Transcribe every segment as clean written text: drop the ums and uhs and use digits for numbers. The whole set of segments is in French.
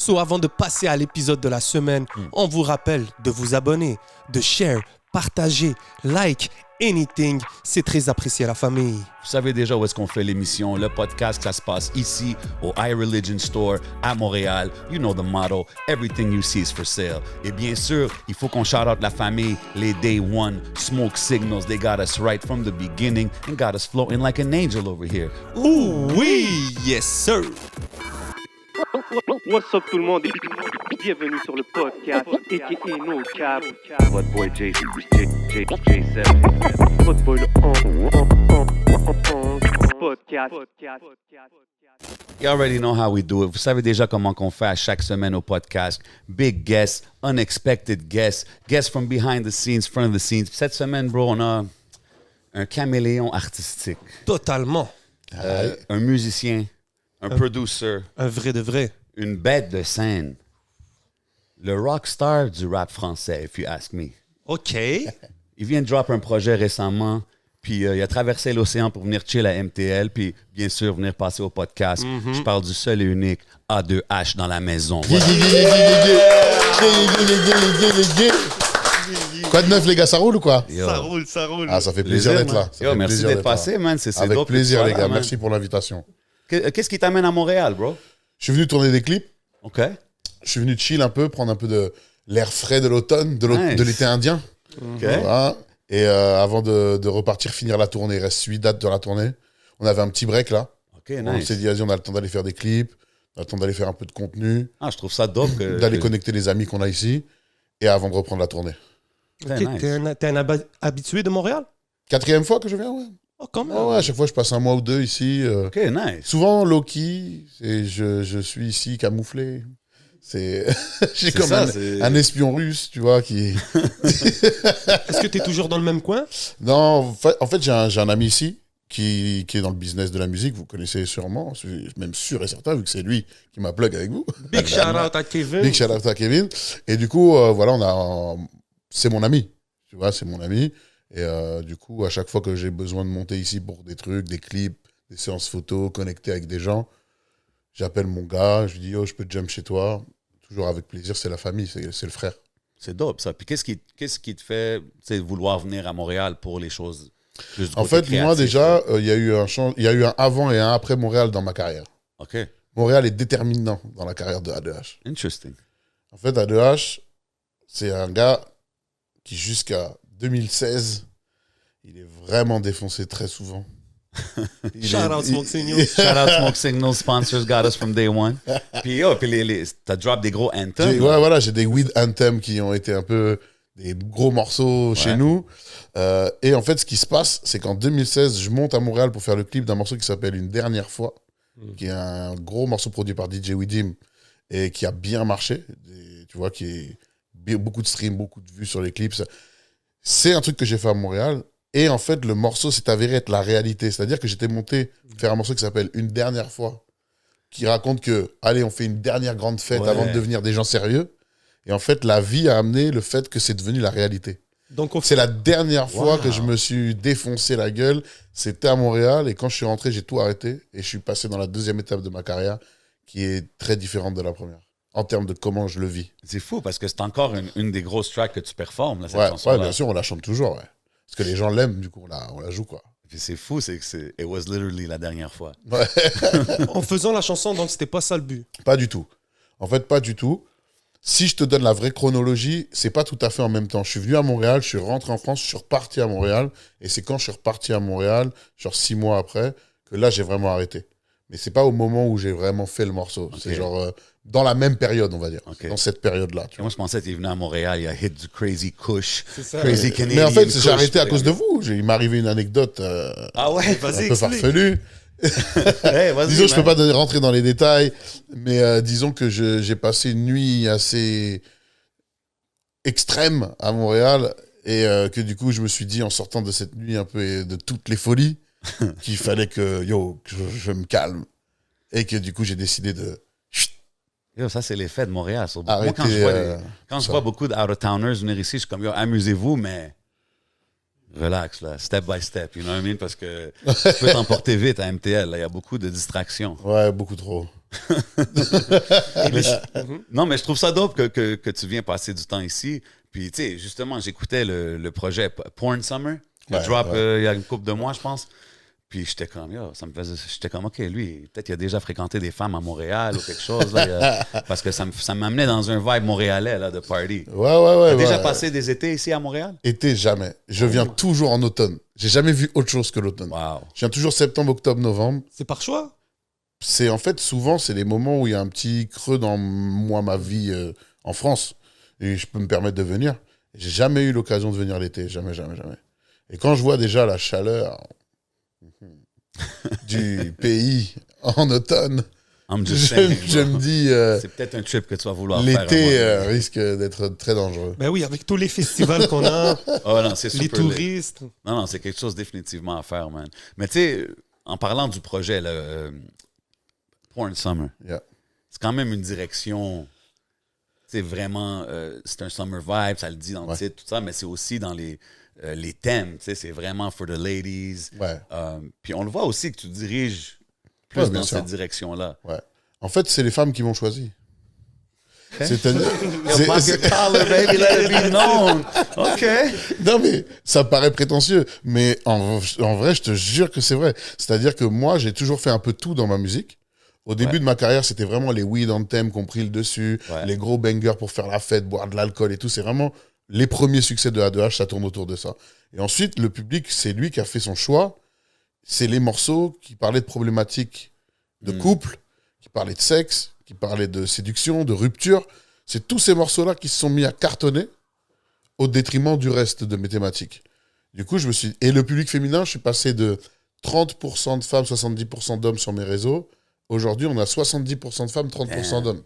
So, avant de passer à l'épisode de la semaine, on vous rappelle de vous abonner, de share, partager, like, anything. C'est très apprécié à la famille. Vous savez déjà où est-ce qu'on fait l'émission, le podcast, ça se passe ici au iReligion Store à Montréal. You know the motto, everything you see is for sale. Et bien sûr, il faut qu'on shout out la famille, les Day One, Smoke Signals. They got us right from the beginning and got us floating like an angel over here. Ouh oui, yes sir. What's up tout le monde et bienvenue sur le podcast a.k.a. No Cap. Votre boy J7. Votre boy le podcast. You already know how we do it. Vous savez déjà comment qu'on fait à chaque semaine au podcast. Big guests, unexpected guests, guests from behind the scenes, front of the scenes. Cette semaine, bro, on a un caméléon artistique. Totalement. Un musicien, un producer, Un vrai de vrai. une bête de scène. Le rockstar du rap français, if you ask me. OK. Il vient de drop un projet récemment, puis il a traversé l'océan pour venir chill à MTL, puis bien sûr venir passer au podcast. Je parle du seul et unique A2H dans la maison. Voilà. Quoi de neuf, les gars, ça roule ou quoi? Yo. Ça roule, ça roule. Ah, ça fait plaisir d'être man. là. Ça Yo, fait merci plaisir d'être d'être là. passé, man. C'est Avec dope que plaisir, tu sois les là, gars. man. Merci pour l'invitation. Qu'est-ce qui t'amène à Montréal, bro? Je suis venu tourner des clips. OK. Je suis venu chill un peu, prendre un peu de l'air frais de l'automne, Nice. de l'été indien. OK. Voilà. Et avant de repartir, finir la tournée, il reste 8 dates de la tournée. On avait un petit break là. OK, On nice. s'est dit, vas-y, on a le temps d'aller faire des clips, on a le temps d'aller faire un peu de contenu, Ah, je trouve ça dope. d'aller connecter les amis qu'on a ici, et avant de reprendre la tournée. Très Ok, nice. T'es un habitué de Montréal? 4e fois que je viens, ouais. Oh, quand même. Ouais, à chaque fois, je passe un mois ou deux ici. OK, nice. Souvent low-key, et je suis ici camouflé. C'est j'ai C'est comme ça, c'est- un espion russe, tu vois, qui... Est-ce que t'es toujours dans le même coin? Non, en fait j'ai un ami ici qui est dans le business de la musique, vous connaissez sûrement, je suis même sûr et certain, vu que c'est lui qui m'a plug avec vous. Big shout out à Kevin. Big shout out à Kevin. Et du coup, voilà, c'est mon ami, tu vois, c'est mon ami. Et du coup, à chaque fois que j'ai besoin de monter ici pour des trucs, des clips, des séances photos, connecter avec des gens, j'appelle mon gars, je lui dis, yo, je peux te jump chez toi. Toujours avec plaisir, c'est la famille, c'est le frère. C'est dope, ça. Puis qu'est-ce qui te fait vouloir venir à Montréal pour les choses plus du En côté fait, moi créatif, déjà, là? il y a eu un avant et un après Montréal dans ma carrière. OK. Montréal est déterminant dans la carrière de A2H. Interesting. En fait, A2H, c'est un gars qui, jusqu'à 2016, il est vraiment défoncé très souvent. Shout out Smoke Signals. Shout out Smoke Signal, sponsors got us from day one. Puis t'as drop des gros anthems. Ouais, voilà, j'ai des weed anthems qui ont été un peu des gros morceaux chez nous. Et en fait, ce qui se passe, c'est qu'en 2016, je monte à Montréal pour faire le clip d'un morceau qui s'appelle Une dernière fois, qui est un gros morceau produit par DJ Widim et qui a bien marché. Et, tu vois, qui est beaucoup de streams, beaucoup de vues sur les clips. C'est un truc que j'ai fait à Montréal. Et en fait, le morceau s'est avéré être la réalité. C'est-à-dire que j'étais monté faire un morceau qui s'appelle Une dernière fois, qui raconte que, allez, on fait une dernière grande fête Ouais. avant de devenir des gens sérieux. Et en fait, la vie a amené le fait que c'est devenu la réalité. Donc, C'est la dernière fois Wow. que je me suis défoncé la gueule. C'était à Montréal. Et quand je suis rentré, j'ai tout arrêté. Et je suis passé dans la deuxième étape de ma carrière, qui est très différente de la première, en termes de comment je le vis. C'est fou parce que c'est encore une des grosses tracks que tu performes, là, cette Ouais, chanson-là. bien sûr, on la chante toujours. Ouais. Parce que les gens l'aiment, du coup, on la joue, quoi. Puis c'est fou, c'est que c'est It was literally la dernière fois. Ouais. en faisant la chanson, donc c'était pas ça le but. Pas du tout. En fait, pas du tout. Si je te donne la vraie chronologie, c'est pas tout à fait en même temps. Je suis venu à Montréal, je suis rentré en France, je suis reparti à Montréal. Et c'est quand je suis reparti à Montréal, genre 6 mois après, que là, j'ai vraiment arrêté. Mais c'est pas au moment où j'ai vraiment fait le morceau. C'est genre dans la même période, on va dire. Ok. Dans cette période-là. Tu Et moi, je pensais que tu venu à Montréal, il a hit du Crazy Kush. ça. Crazy vois. Canadian Mais en fait, Kush. j'ai arrêté à cause de vous. Il m'est arrivé une anecdote Ah ouais, un vas-y, peu explique. farfelue. Hey, vas-y, Disons, je man. peux pas rentrer dans les détails, mais disons que j'ai passé une nuit assez extrême à Montréal et que du coup, je me suis dit, en sortant de cette nuit un peu de toutes les folies, qu'il fallait que je me calme et que du coup, j'ai décidé de Yo, ça, c'est l'effet de Montréal. Moi, arrêter. quand je vois beaucoup d'out-of-towners venir ici, je suis comme, yo, amusez-vous, mais relax, là, step by step, you know what I mean? Parce que tu peux t'emporter vite à MTL, là, il y a beaucoup de distractions. Ouais, beaucoup trop. Non, mais je trouve ça dope que tu viens passer du temps ici. Puis, tu sais, justement, j'écoutais le projet Porn Summer, qui a drop il y a une couple de mois, je pense. Puis j'étais comme, j'étais comme, OK, lui, peut-être qu'il a déjà fréquenté des femmes à Montréal ou quelque chose. Là, parce que ça m'amenait dans un vibe montréalais là, de party. Ouais. T'as déjà passé des étés ici à Montréal? Été, jamais. Je viens toujours en automne. J'ai jamais vu autre chose que l'automne. Wow. Je viens toujours septembre, octobre, novembre. C'est par choix? C'est en fait, souvent, c'est les moments où il y a un petit creux dans ma vie en France. Et je peux me permettre de venir. J'ai jamais eu l'occasion de venir l'été. Jamais. Et quand je vois déjà la chaleur du pays en automne, je me dis... c'est peut-être un trip que tu vas vouloir l'été faire. risque d'être très dangereux. Ben oui, avec tous les festivals qu'on a, Oh, non, c'est les super lit. touristes. Non, c'est quelque chose définitivement à faire, man. Mais tu sais, en parlant du projet, là, Porn Summer, Yeah. c'est quand même une direction... C'est vraiment... c'est un summer vibe, ça le dit dans le titre, tout ça, mais c'est aussi dans les thèmes. C'est vraiment for the ladies. Ouais. Puis on le voit aussi que tu diriges plus Ouais, bien dans sûr. cette direction-là. Ouais. En fait, c'est les femmes qui m'ont choisi. C'est-à-dire... Yo, pop your collar, baby, let it be known. OK. Non, mais ça paraît prétentieux. Mais en vrai, je te jure que c'est vrai. C'est-à-dire que moi, j'ai toujours fait un peu tout dans ma musique. Au début de ma carrière, c'était vraiment les weed anthems qui ont pris le dessus, les gros bangers pour faire la fête, boire de l'alcool et tout. C'est vraiment les premiers succès de A2H, ça tourne autour de ça. Et ensuite, le public, c'est lui qui a fait son choix. C'est les morceaux qui parlaient de problématiques de couple, qui parlaient de sexe, qui parlaient de séduction, de rupture. C'est tous ces morceaux-là qui se sont mis à cartonner au détriment du reste de mes thématiques. Du coup, Et le public féminin, je suis passé de 30% de femmes, 70% d'hommes sur mes réseaux. Aujourd'hui, on a 70% de femmes, 30% d'hommes.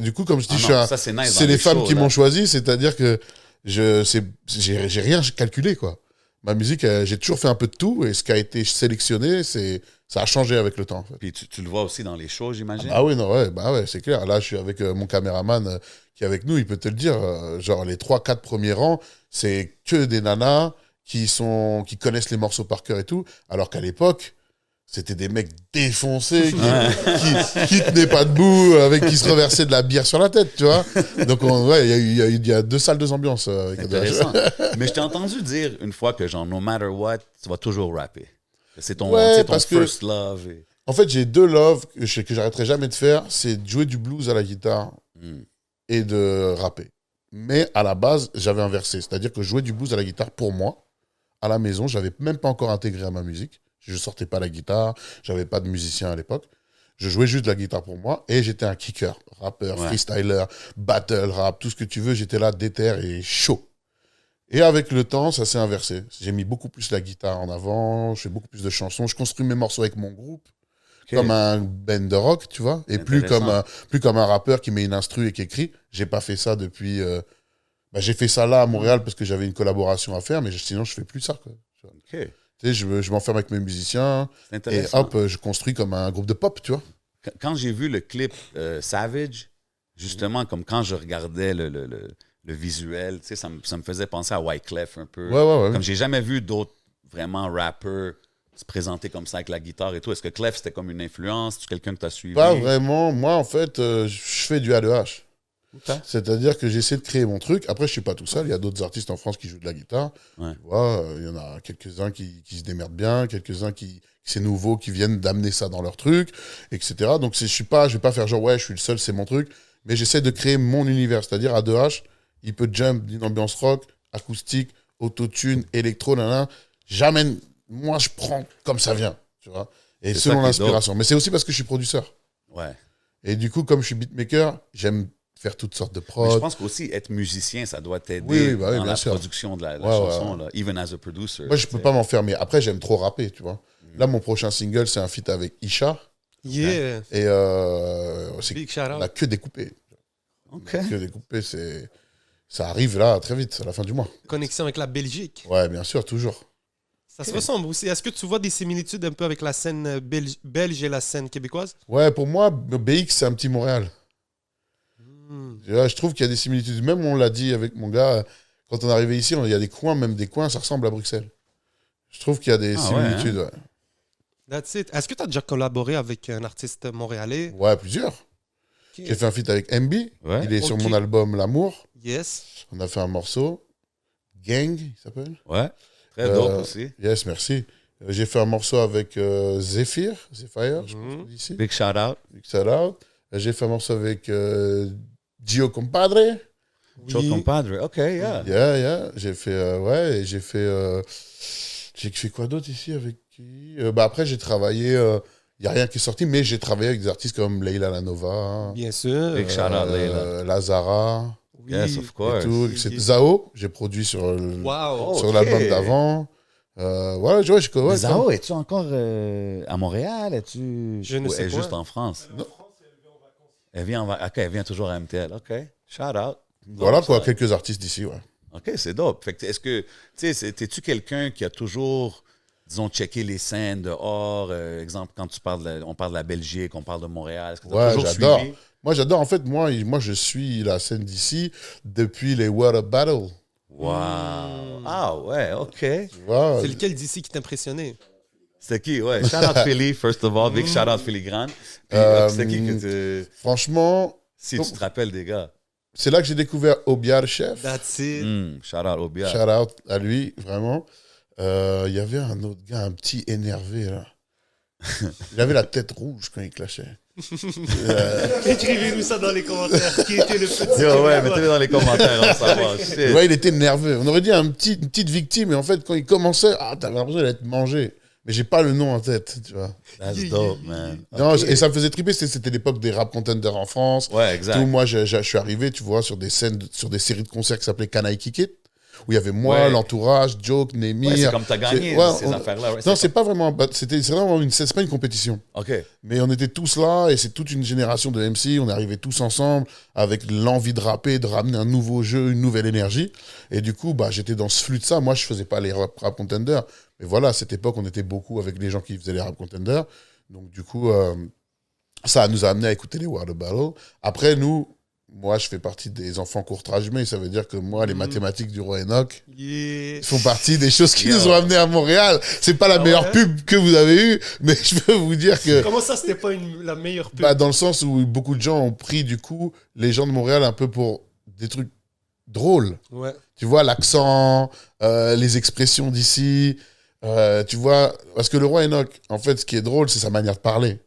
Du coup, comme je dis, c'est nice c'est les femmes shows, qui là. m'ont choisi, c'est-à-dire que j'ai rien calculé, quoi. Ma musique, j'ai toujours fait un peu de tout, et ce qui a été sélectionné, ça a changé avec le temps. En fait. Puis tu le vois aussi dans les shows, j'imagine? Ah oui, non, ouais, c'est clair. Là, je suis avec mon caméraman qui est avec nous, il peut te le dire. Genre, les 3-4 premiers rangs, c'est que des nanas qui connaissent les morceaux par cœur et tout, alors qu'à l'époque, c'était des mecs défoncés qui tenaient pas debout, qui se reversaient de la bière sur la tête, tu vois. Donc, il y a 2 salles, 2 ambiances. Avec Intéressant. Mais je t'ai entendu dire une fois que, genre, no matter what, tu vas toujours rapper. C'est ton, parce que- first love. En fait, j'ai 2 loves que j'arrêterai jamais de faire, c'est de jouer du blues à la guitare et de rapper. Mais à la base, j'avais inversé. C'est-à-dire que je jouais du blues à la guitare pour moi, à la maison. Je n'avais même pas encore intégré à ma musique. Je ne sortais pas la guitare, j'avais pas de musicien à l'époque. Je jouais juste de la guitare pour moi et j'étais un kicker, rappeur, freestyler, battle rap, tout ce que tu veux. J'étais là, déter et chaud. Et avec le temps, ça s'est inversé. J'ai mis beaucoup plus la guitare en avant, je fais beaucoup plus de chansons. Je construis mes morceaux avec mon groupe, comme un band de rock, tu vois, et plus comme un rappeur qui met une instru et qui écrit. J'ai pas fait ça depuis... j'ai fait ça là à Montréal parce que j'avais une collaboration à faire, mais sinon, je fais plus ça, quoi. OK. Tu sais, je m'enferme avec mes musiciens C'est et intéressant. hop, je construis comme un groupe de pop, tu vois. Quand j'ai vu le clip Savage, justement, comme quand je regardais le visuel, tu sais, ça me faisait penser à Wyclef un peu. Ouais. Comme j'ai jamais vu d'autres vraiment rappeurs se présenter comme ça avec la guitare et tout. Est-ce que Clef, c'était comme une influence? Tu quelqu'un que tu as suivi? Pas vraiment. Moi, en fait, je fais du A2H. Okay. C'est-à-dire que j'essaie de créer mon truc. Après, je suis pas tout seul. Il y a d'autres artistes en France qui jouent de la guitare. Ouais. Tu vois, il y en a quelques-uns qui se démerdent bien, quelques-uns qui c'est nouveau, qui viennent d'amener ça dans leur truc, etc. Donc, je vais pas faire genre, ouais, je suis le seul, c'est mon truc. Mais j'essaie de créer mon univers. C'est-à-dire, A2H, il peut jump d'une ambiance rock, acoustique, autotune, électro, j'amène, moi, je prends comme ça vient, tu vois. Et C'est selon ça qui est l'inspiration. Mais c'est aussi parce que je suis producteur. Ouais. Et du coup, comme je suis beatmaker, j'aime faire toutes sortes de Mais je prods. pense qu'aussi, être musicien, ça doit t'aider Oui, dans bien la sûr. production de la Ouais, chanson, là, even as a producer. Moi, je peux pas m'enfermer. Après, j'aime trop rapper, tu vois. Là, mon prochain single, c'est un feat avec Isha. Yeah. Et Big shout on out. a que découpé. OK. Que découpé, ça arrive là très vite, à la fin du mois. Connexion avec la Belgique. Ouais, bien sûr, toujours. Ça se ressemble aussi. Est-ce que tu vois des similitudes un peu avec la scène belge et la scène québécoise? Ouais, pour moi, BX, c'est un petit Montréal. Je trouve qu'il y a des similitudes. Même, on l'a dit avec mon gars, quand on est arrivé ici, il y a des coins, même des coins, ça ressemble à Bruxelles. Je trouve qu'il y a des similitudes. Ouais. That's it. Est-ce que tu as déjà collaboré avec un artiste montréalais? Ouais, plusieurs. Ok. J'ai fait un feat avec MB. Ouais. Il est sur Ok. mon album L'amour. Yes. On a fait un morceau. Gang, il s'appelle. Ouais. Très dope aussi. Yes, merci. J'ai fait un morceau avec Zephyr, je pense Mhm. d'ici. Big shout out. Big shout out. J'ai fait un morceau avec Gio Compadre. Joe Compadre. OK, yeah. Yeah. J'ai fait, ouais, et j'ai fait quoi d'autre ici avec qui après, j'ai travaillé, il n'y a rien qui est sorti, mais j'ai travaillé avec des artistes comme Leila Lanova, hein, Bien sûr. Big shout out, Leila. Lazara Oui. Yes, of et course. tout. C'est Zao, j'ai produit sur, Wow. sur Ok. l'album d'avant. Voilà, ouais, Zao, es-tu encore à Montréal? Es-tu... Je ne ou sais elle est pas. juste en France? Elle vient en vacances. OK, elle vient toujours à MTL. OK. Shout out. Voilà, Donc, quoi, ça- quelques artistes d'ici, ouais. OK, c'est dope. Fait que est-ce que, tu sais, t'es-tu quelqu'un qui a toujours, disons, checké les scènes dehors? Exemple, quand on parle de la Belgique, on parle de Montréal. Est-ce que t'as Ouais, toujours j'adore. suivi? Moi, j'adore. En fait, moi, je suis la scène d'ici depuis les Water Battle. Wow. Ah ouais, OK. Tu vois? C'est lequel d'ici qui t'impressionnait? C'était qui? Ouais. Shout out Philly, first of all. Big shout out Philly Grande. Puis, c'était qui que tu... Franchement, Si tu te rappelles des gars. c'est là que j'ai découvert Obiar Chef. That's it. Shout out Obia. Shout out à lui, vraiment. Il y avait un autre gars, un petit énervé, là. Il avait la tête rouge quand il clashait. Écrivez-nous ça dans les commentaires. Qui était le petit? Yo, ouais, mettez-le dans les commentaires, on va savoir. Shit. Ouais, il était nerveux. On aurait dit une petite victime, et en fait, quand il commençait, t'avais l'impression d'être mangé. Mais j'ai pas le nom en tête, tu vois. That's dope, man. Non, et ça me faisait triper, c'était l'époque des rap contenders en France. Ouais, exact. Tout, moi, je suis arrivé, tu vois, sur des scènes, sur des séries de concerts qui s'appelaient Can I Kick It, où il y avait moi, Ouais. l'entourage, Joke, Némi. Ouais, c'est comme t'as gagné Ouais, ces affaires-là. Ouais, Non, c'est pas vraiment, c'est vraiment c'est pas une compétition. OK. Mais on était tous là, et c'est toute une génération de MC, on est arrivés tous ensemble, avec l'envie de rapper, de ramener un nouveau jeu, une nouvelle énergie. Et du coup, j'étais dans ce flux de ça. Moi, je faisais pas les rap contenders. Mais voilà, à cette époque, on était beaucoup avec les gens qui faisaient les rap contenders. Donc, du coup, ça nous a amené à écouter les Water Battle. Après, moi, je fais partie des enfants courtrage, mais ça veut dire que moi, les mathématiques du roi Enoch Yeah. font partie des choses qui Yo. nous ont amenés à Montréal. C'est pas la meilleure ouais? pub que vous avez eue, mais je peux vous dire que, Comment ça, c'était pas la meilleure pub? dans le sens où beaucoup de gens ont pris, du coup, les gens de Montréal un peu pour des trucs drôles. Ouais. Tu vois, l'accent, les expressions d'ici. Tu vois, parce que le roi Enoch, en fait, ce qui est drôle, c'est sa manière de parler.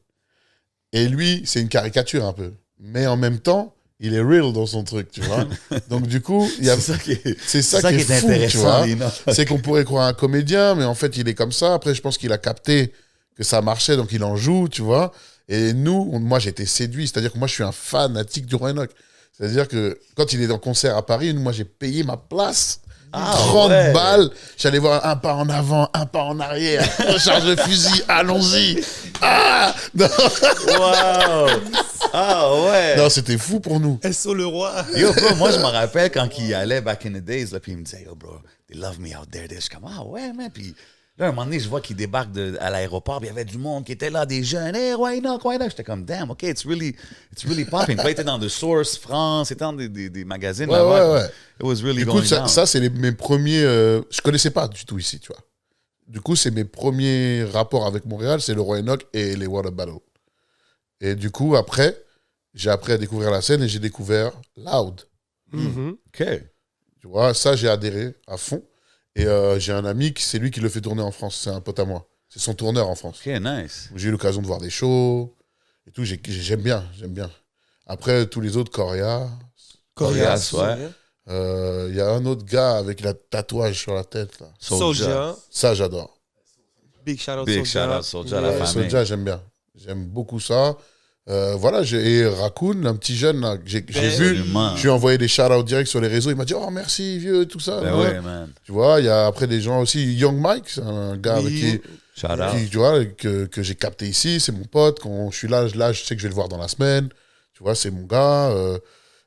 Et lui, c'est une caricature un peu. Mais en même temps, il est real dans son truc, tu vois. Donc, du coup, C'est ça qui est, c'est ça qui est fou, tu intéressant, vois. Lina. C'est qu'on pourrait croire un comédien, mais en fait, il est comme ça. Après, je pense qu'il a capté que ça marchait, donc il en joue, tu vois. Et moi, j'ai été séduit. C'est-à-dire que moi, je suis un fanatique du roi Enoch. C'est-à-dire que quand il est en concert à Paris, moi, j'ai payé ma place. 30 ouais. balles. J'allais voir un pas en avant, un pas en arrière. Recharge de fusil, allons-y. Ah non, Wow! Ah ouais! non, c'était fou pour nous. SO le roi. Yo, bro, moi, je me rappelle quand il y allait back in the days, là, puis il me disait, yo, bro, they love me out there. Je suis comme, ah ouais, man. Puis là, un moment donné, je vois qu'il débarque à l'aéroport, puis il y avait du monde qui était là, des jeunes. Hey, why not? J'étais comme, damn, OK, it's really popping. Puis là, il était dans The Source France, il était dans des magazines Ouais, là-bas. ouais, ouais. It was really Du coup, going ça, down. ça, c'est mes premiers. Je connaissais pas du tout ici, tu vois. Du coup, c'est mes premiers rapports avec Montréal, c'est le Roi Enoch et les Water Battle. Et du coup, après, j'ai appris à découvrir la scène et j'ai découvert Loud. Mhm. OK. Tu vois, ça, j'ai adhéré à fond. Et j'ai un ami, c'est lui qui le fait tourner en France. C'est un pote à moi. C'est son tourneur en France. OK, nice. J'ai eu l'occasion de voir des shows et tout. J'aime bien, j'aime bien. Après, tous les autres, Coria. Corias, ouais. Il y a un autre gars avec la tatouage sur la tête, là. Soulja. Ça, j'adore. Big shout out Big Soulja. shout out Soulja, la famille. Soulja, j'aime bien. J'aime beaucoup ça. Voilà, et Raccoon, un petit jeune là, que j'ai vu, Absolument. je lui ai envoyé des shout-outs directs sur les réseaux. Il m'a dit, oh merci vieux, tout ça. Ben Ouais. ouais, man. Tu vois, il y a après des gens aussi. Young Mike, c'est un gars avec Oui. Shout out. tu vois, que j'ai capté ici. C'est mon pote. Quand je suis là, je sais que je vais le voir dans la semaine. Tu vois, c'est mon gars.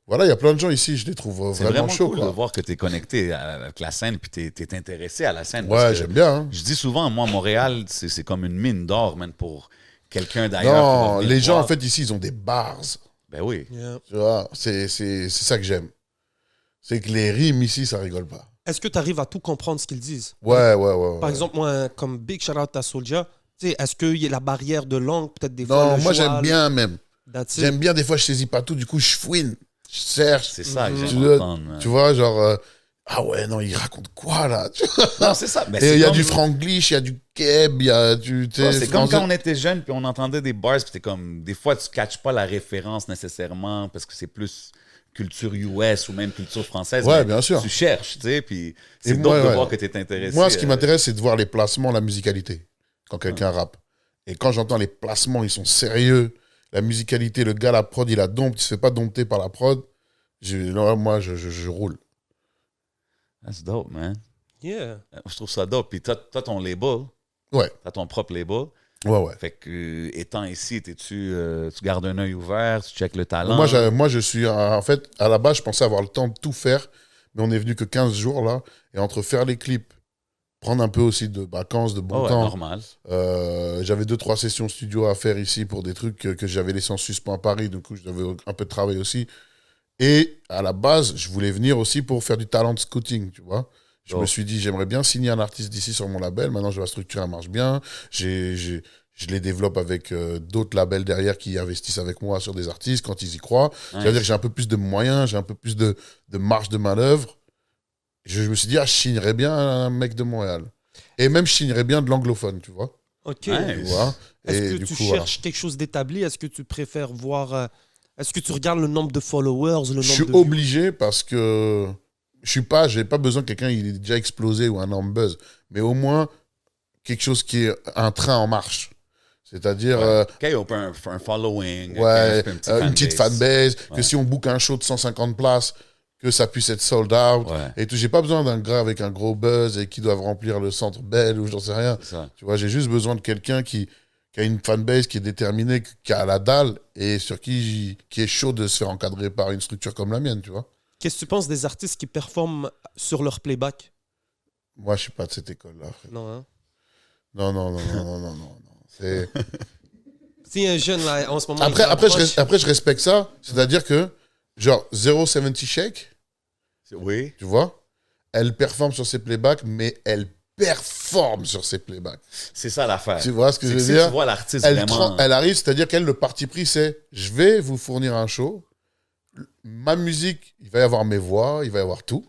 Voilà, il y a plein de gens ici. Je les trouve C'est vraiment vraiment chauds. cool Quoi. de voir que tu es connecté avec la scène puis tu es intéressé à la scène. Ouais, parce que j'aime bien. Hein. Je dis souvent, moi, Montréal, c'est comme une mine d'or, man, pour quelqu'un d'ailleurs. qui va Non, venir les gens, voir. en fait, ici, ils ont des bars. Ben oui. Yeah. Tu vois, c'est ça que j'aime. C'est que les rimes ici, ça rigole pas. Est-ce que tu arrives à tout comprendre ce qu'ils disent? Ouais. Par exemple, moi, comme big shout out à Soulja, Tu sais, est-ce qu'il y a la barrière de langue, peut-être des fois? Non, le moi, joual, j'aime bien même. that's it. J'aime bien, des fois, je saisis pas tout, du coup, je fouine, je cherche. C'est ça que Tu j'aime vois, entendre. Man. tu vois, genre, ah ouais, non, il raconte quoi, là? Non, c'est ça. Mais Et c'est il y a comme- du franglish, il y a du keb, il y a du... tu sais, Ouais, c'est comme français. quand on était jeune puis on entendait des bars, puis t'es comme, des fois, tu catches pas la référence nécessairement parce que c'est plus culture US ou même culture française. Ouais, mais bien sûr. Tu cherches, tu sais, puis Et c'est moi, d'autres de ouais. voir que t'es intéressé. Moi, ce qui m'intéresse, c'est de voir les placements, la musicalité, quand quelqu'un Ah. rappe. Et quand j'entends les placements, ils sont sérieux. La musicalité, le gars, la prod, il a dompte, il se fait pas dompter par la prod. Là, moi, je roule. That's dope, man. Yeah. Je trouve ça dope. Puis t'as ton label, Ouais, t'as ton propre label. ouais. Fait que, étant ici, tu gardes un œil ouvert, tu checkes le talent. Moi, je suis... En fait, à la base, je pensais avoir le temps de tout faire, mais on est venu que 15 jours, là. Et entre faire les clips, prendre un peu aussi de vacances, de bon Oh, ouais, temps. normal. J'avais 2-3 sessions studio à faire ici pour des trucs que j'avais laissés en suspens à Paris. Du coup, j'avais un peu de travail aussi. Et à la base, je voulais venir aussi pour faire du talent scouting, tu vois. Je me suis dit, j'aimerais bien signer un artiste d'ici sur mon label. Maintenant, la structure, elle marche bien. Je les développe avec d'autres labels derrière qui investissent avec moi sur des artistes quand ils y croient. C'est-à-dire que j'ai un peu plus de moyens, j'ai un peu plus de marge de manœuvre. Je me suis dit, je signerais bien un mec de Montréal. Et même, je signerais bien de l'anglophone, tu vois. OK. Ouais. Tu vois. Est-ce Et que du tu coup, voilà. cherches quelque chose d'établi? Est-ce que tu préfères voir... est-ce que tu regardes le nombre de followers, le nombre Je suis de... obligé parce que j'ai pas besoin que quelqu'un il est déjà explosé ou un énorme buzz, mais au moins quelque chose qui est un train en marche. C'est-à-dire Qu'il y a un following, ouais, qu'il y ait une petite fanbase, que si on book un show de 150 places, que ça puisse être sold out. Ouais. Et tout. J'ai pas besoin d'un gars avec un gros buzz et qui doivent remplir le centre Bell ou j'en sais rien. C'est ça. Tu vois, j'ai juste besoin de quelqu'un qui a une fanbase, qui est déterminé, qui a la dalle et sur qui est chaud de se faire encadrer par une structure comme la mienne, tu vois. Qu'est-ce que tu penses des artistes qui performent sur leur playback? Moi, je suis pas de cette école-là, frère. Non, hein? Non. C'est... Si un jeune, là, en ce moment... Après, je respecte ça. C'est-à-dire que, genre, 070 Shake, Oui. tu vois, elle performe sur ses playbacks, mais elle performe sur ses playbacks. C'est ça l'affaire. Tu vois ce que je veux si dire? tu vois l'artiste Elle, vraiment... elle arrive, c'est-à-dire qu'elle, le parti pris, c'est je vais vous fournir un show. Ma musique, il va y avoir mes voix, il va y avoir tout.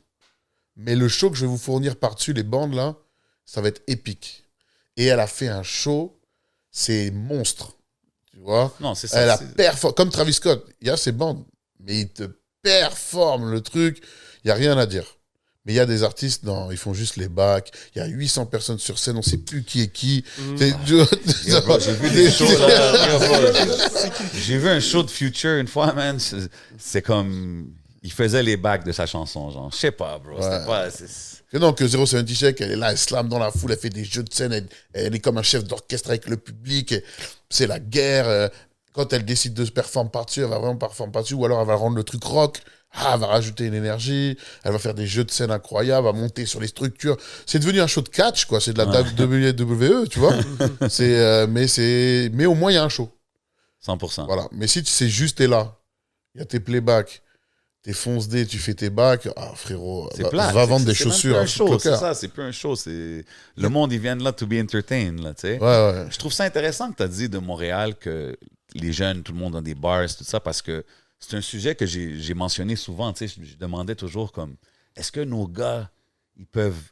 Mais le show que je vais vous fournir par-dessus les bandes, là, ça va être épique. Et elle a fait un show, c'est monstre. Tu vois? Non, c'est ça. Elle a c'est- performé. Comme Travis Scott, il y a ses bandes, mais il te performe le truc. Il n'y a rien à dire. Mais il y a des artistes, non, ils font juste les bacs. Il y a 800 personnes sur scène, on ne sait plus qui est qui. C'est- Yo, bro, j'ai vu des shows là. Yo, bro, j'ai vu un show de Future une fois, man. C'est comme. Il faisait les bacs de sa chanson, genre. Je sais pas, bro. C'était pas. Que non, que 070 Shake, elle est là, elle slame dans la foule, elle fait des jeux de scène, elle est comme un chef d'orchestre avec le public. C'est la guerre. Quand elle décide de se performer par-dessus, elle va vraiment performer par-dessus, ou alors elle va rendre le truc rock. Elle va rajouter une énergie, elle va faire des jeux de scène incroyables, elle va monter sur les structures. C'est devenu un show de catch, quoi. C'est de la WWE, tu vois. Mais au moins, il y a un show. 100%. Voilà. Mais si c'est juste, t'es là, il y a tes playbacks, t'es fonce-dé, tu fais tes bacs, ah frérot, C'est va plate. vendre des C'est même chaussures plus à un show, foutre le c'est cœur. ça, c'est plus un show. C'est... Le monde, ils viennent là to be entertained, là, tu sais. Ouais. Je trouve ça intéressant que tu as dit de Montréal que les jeunes, tout le monde a des bars, tout ça, parce que c'est un sujet que j'ai mentionné souvent. Tu sais, je demandais toujours comme, est-ce que nos gars, ils peuvent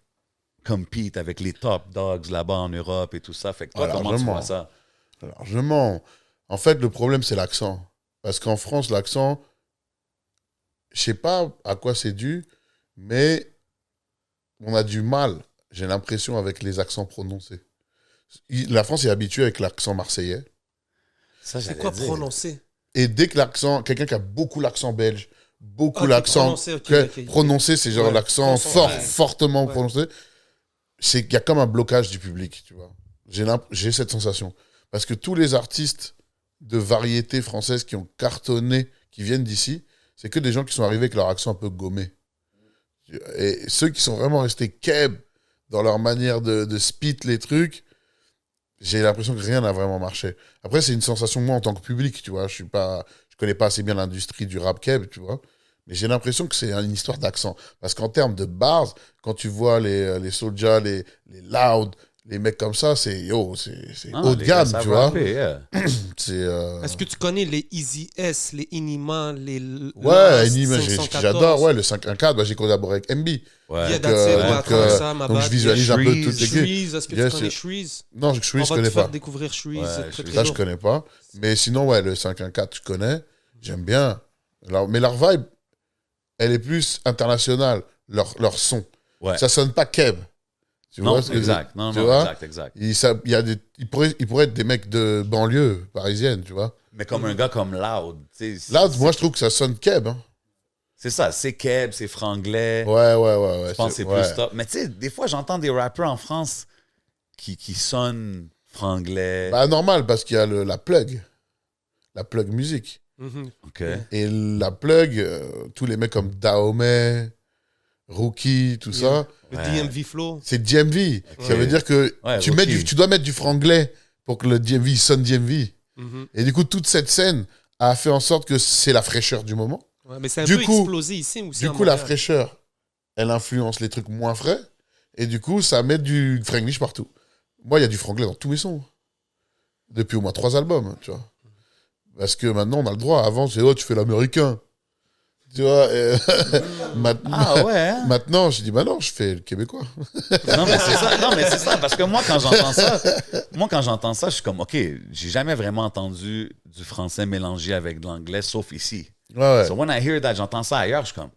compete avec les top dogs là-bas en Europe et tout ça? Fait que toi, comment tu largement. vois ça? Largement. En fait, le problème, c'est l'accent. Parce qu'en France, l'accent, je sais pas à quoi c'est dû, mais on a du mal, j'ai l'impression, avec les accents prononcés. La France est habituée avec l'accent marseillais. Ça, C'est j'allais quoi dire. prononcer? Et dès que l'accent, quelqu'un qui a beaucoup l'accent belge, beaucoup Ok, l'accent prononcé, ok. prononcé, c'est genre Ouais, l'accent ouais. fortement Ouais. prononcé, c'est qu'il y a comme un blocage du public, tu vois. J'ai cette sensation. Parce que tous les artistes de variété française qui ont cartonné, qui viennent d'ici, c'est que des gens qui sont arrivés avec leur accent un peu gommé. Et ceux qui sont vraiment restés keb dans leur manière de spit les trucs, j'ai l'impression que rien n'a vraiment marché. Après, c'est une sensation, moi, en tant que public, tu vois. Je connais pas assez bien l'industrie du rap keb, tu vois. Mais j'ai l'impression que c'est une histoire d'accent. Parce qu'en termes de bars, quand tu vois les Soulja, les Loud, les mecs comme ça, c'est haut de les gamme, gars savent tu vois. rapper, yeah. C'est, Est-ce que tu connais les Easy S, les Inima, les ouais, Last Anima, 514? j'adore, ouais, le 514, bah, j'ai collaboré avec MB. Ouais. Yeah, that's it, ouais, à travers ça, ma donc bad. je visualise un peu Shreeze. toutes les Shreeze, est-ce que Yes, tu connais yes. Shreeze? Non, Shreeze, On je va connais te faire pas. découvrir Shreeze, Ouais, c'est très Shreeze. très Ça, je lourd. connais pas. Mais sinon, ouais, le 514, je connais. J'aime bien. Mais leur vibe, elle est plus internationale, leur son. Ouais. Ça sonne pas Keb. Tu Non, vois ce que je- exact. Non, tu non, vois? exact. Ils pourraient être des mecs de banlieue parisienne, tu vois. Mais comme un gars comme Loud, tu sais. Là, moi, je trouve que ça sonne Keb. Hein. C'est ça, c'est Keb, c'est franglais. Ouais. Je pense que c'est plus top. Mais tu sais, des fois, j'entends des rappeurs en France qui sonnent franglais. Bah, normal, parce qu'il y a la plug. La plug musique. Mhm. OK. Et la plug, tous les mecs comme Dahomey, Rookie, tout ça, Le Ouais. DMV Flow. c'est DMV. Ça veut dire que Ouais, tu Rookie. dois mettre du franglais pour que le DMV sonne DMV. Mhm. Et du coup, toute cette scène a fait en sorte que c'est la fraîcheur du moment. Ouais, mais c'est un Du peu coup- explosé ici aussi. Du à coup, la Montréal. fraîcheur, elle influence les trucs moins frais. Et du coup, ça met du franglish partout. Moi, il y a du franglais dans tous mes sons. Depuis au moins 3 albums, tu vois. Parce que maintenant, on a le droit. Avant, c'est « Oh, tu fais l'américain ». Tu vois, maintenant, Ah ouais, hein? maintenant, je dis « Bah non, je fais le québécois Non, mais c'est ça. Non, mais c'est ça. Parce que moi, quand j'entends ça, je suis comme, OK, j'ai jamais vraiment entendu du français mélangé avec de l'anglais, sauf ici. ». Ouais. So when I hear that, j'entends ça ailleurs, je suis comme,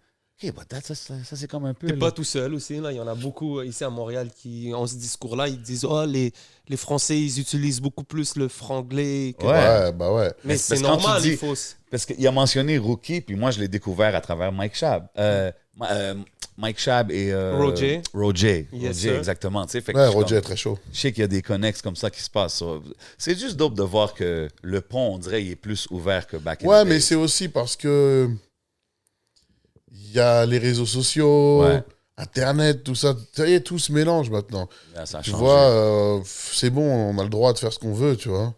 OK, but ça c'est comme un peu... T'es là. pas tout seul aussi. Là. Il y en a beaucoup ici à Montréal qui ont ce discours-là. Ils disent oh, les Français, ils utilisent beaucoup plus le franglais. Que... Ouais. Bah ouais. Mais Parce c'est que quand tu normal, dis- il faut. Parce qu'il a mentionné Rookie, puis moi, je l'ai découvert à travers Mike Shab. Mike Shab et... Roger. Roger, Yes, sir. exactement. Tu sais, fait que Ouais, je suis Roger comme- est très chaud. Je sais qu'il y a des connexes comme ça qui se passent. So, c'est juste dope de voir que le pont, on dirait, il est plus ouvert que back in Ouais, the mais days. c'est aussi parce que il y a les réseaux sociaux, Ouais. Internet, tout ça. Ça y est, tout se mélange maintenant. Là, ça a Tu changé. vois, c'est bon, on a le droit de faire ce qu'on veut, tu vois.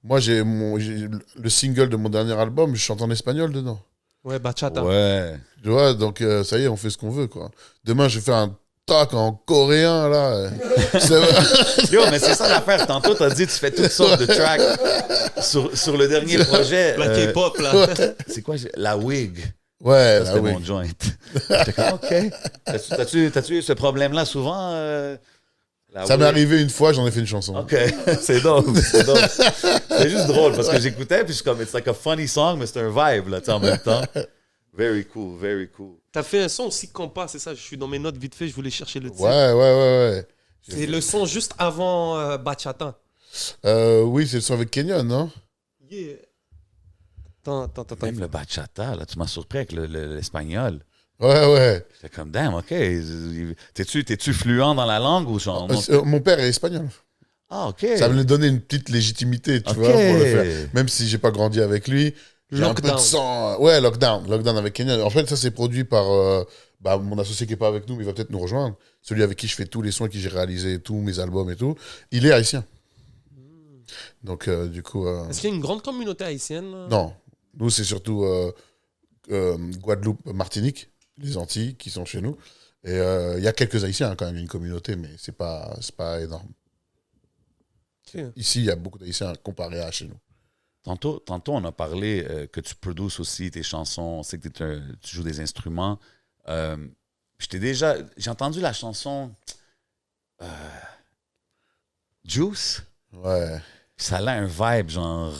Moi, j'ai le single de mon dernier album, je chante en espagnol dedans. Ouais, bachata. Ouais. Tu vois, donc ça y est, on fait ce qu'on veut, quoi. Demain, je vais faire un talk en coréen, là. Yo, mais c'est ça l'affaire. Tantôt, t'as dit tu fais toutes sortes de tracks sur le dernier projet. La K-pop, là. C'est quoi? La wig. Ouais, Ça, là, c'était oui. mon joint. J'étais comme, OK. T'as-tu eu ce problème-là souvent? La Ça m'est wig? arrivé une fois, j'en ai fait une chanson. OK. C'est drôle. C'est juste drôle parce que j'écoutais puis je suis comme, it's like a funny song, mais c'est un vibe, là, tu sais, en même temps. Very cool, very cool. T'as fait un son aussi compas, c'est ça? Je suis dans mes notes vite fait, je voulais chercher le titre. Ouais. C'est le son juste avant bachata. Oui, c'est le son avec Kenyon, non? Yeah. Attends. Même le bachata, là, tu m'as surpris avec l'espagnol. Ouais. J'étais comme, damn, OK. T'es-tu fluent dans la langue ou genre... non? Mon père est espagnol. Ah, OK. Ça me donné une petite légitimité, tu Ok. vois, pour le faire. Même si j'ai pas grandi avec lui. J'ai un peu de Lockdown. sang. Ouais, Lockdown avec Kenyon. En fait, ça, c'est produit par mon associé qui est pas avec nous, mais il va peut-être nous rejoindre. Celui avec qui je fais tous les sons, avec qui j'ai réalisé tous mes albums et tout. Il est haïtien. Donc, du coup... Est-ce qu'il y a une grande communauté haïtienne? Là? Non. Nous, c'est surtout Guadeloupe, Martinique, les Antilles qui sont chez nous. Et il y a quelques Haïtiens hein, quand même, une communauté, mais c'est pas énorme. Ok. Ici, il y a beaucoup d'Haïtiens comparé à chez nous. Tantôt, on a parlé que tu produces aussi tes chansons. On sait que tu joues des instruments. J'ai entendu la chanson Juice. Ouais. Ça a un vibe, genre,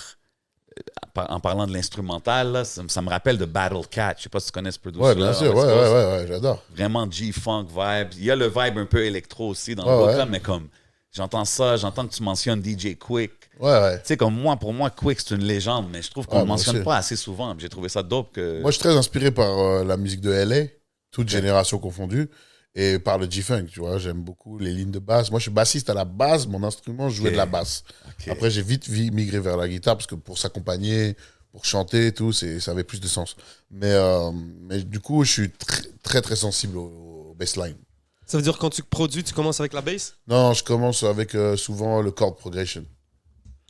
en parlant de l'instrumental, là, ça me rappelle de Battle Cat. Je sais pas si tu connais ce producer. Ouais, bien sûr. Ouais, j'adore. Vraiment G-Funk vibe. Il y a le vibe un peu électro aussi dans le Ouais, book, là, ouais. mais comme, j'entends ça, j'entends que tu mentionnes DJ Quick. Ouais. Tu sais, comme pour moi, Quick, c'est une légende, mais je trouve qu'on Ouais, ne le moi mentionne aussi. pas assez souvent. J'ai trouvé ça dope que... Moi, je suis très inspiré par la musique de LA, toute génération confondue, et par le G-Funk, tu vois. J'aime beaucoup les lignes de basse. Moi, je suis bassiste à la base. Mon instrument, je jouais Ok. de la basse. Ok. Après, j'ai vite migré vers la guitare, parce que pour s'accompagner, pour chanter et tout, ça avait plus de sens. Mais du coup, je suis très, très sensible au bassline. Ça veut dire quand tu produis, tu commences avec la bass? Non, je commence avec souvent le chord progression.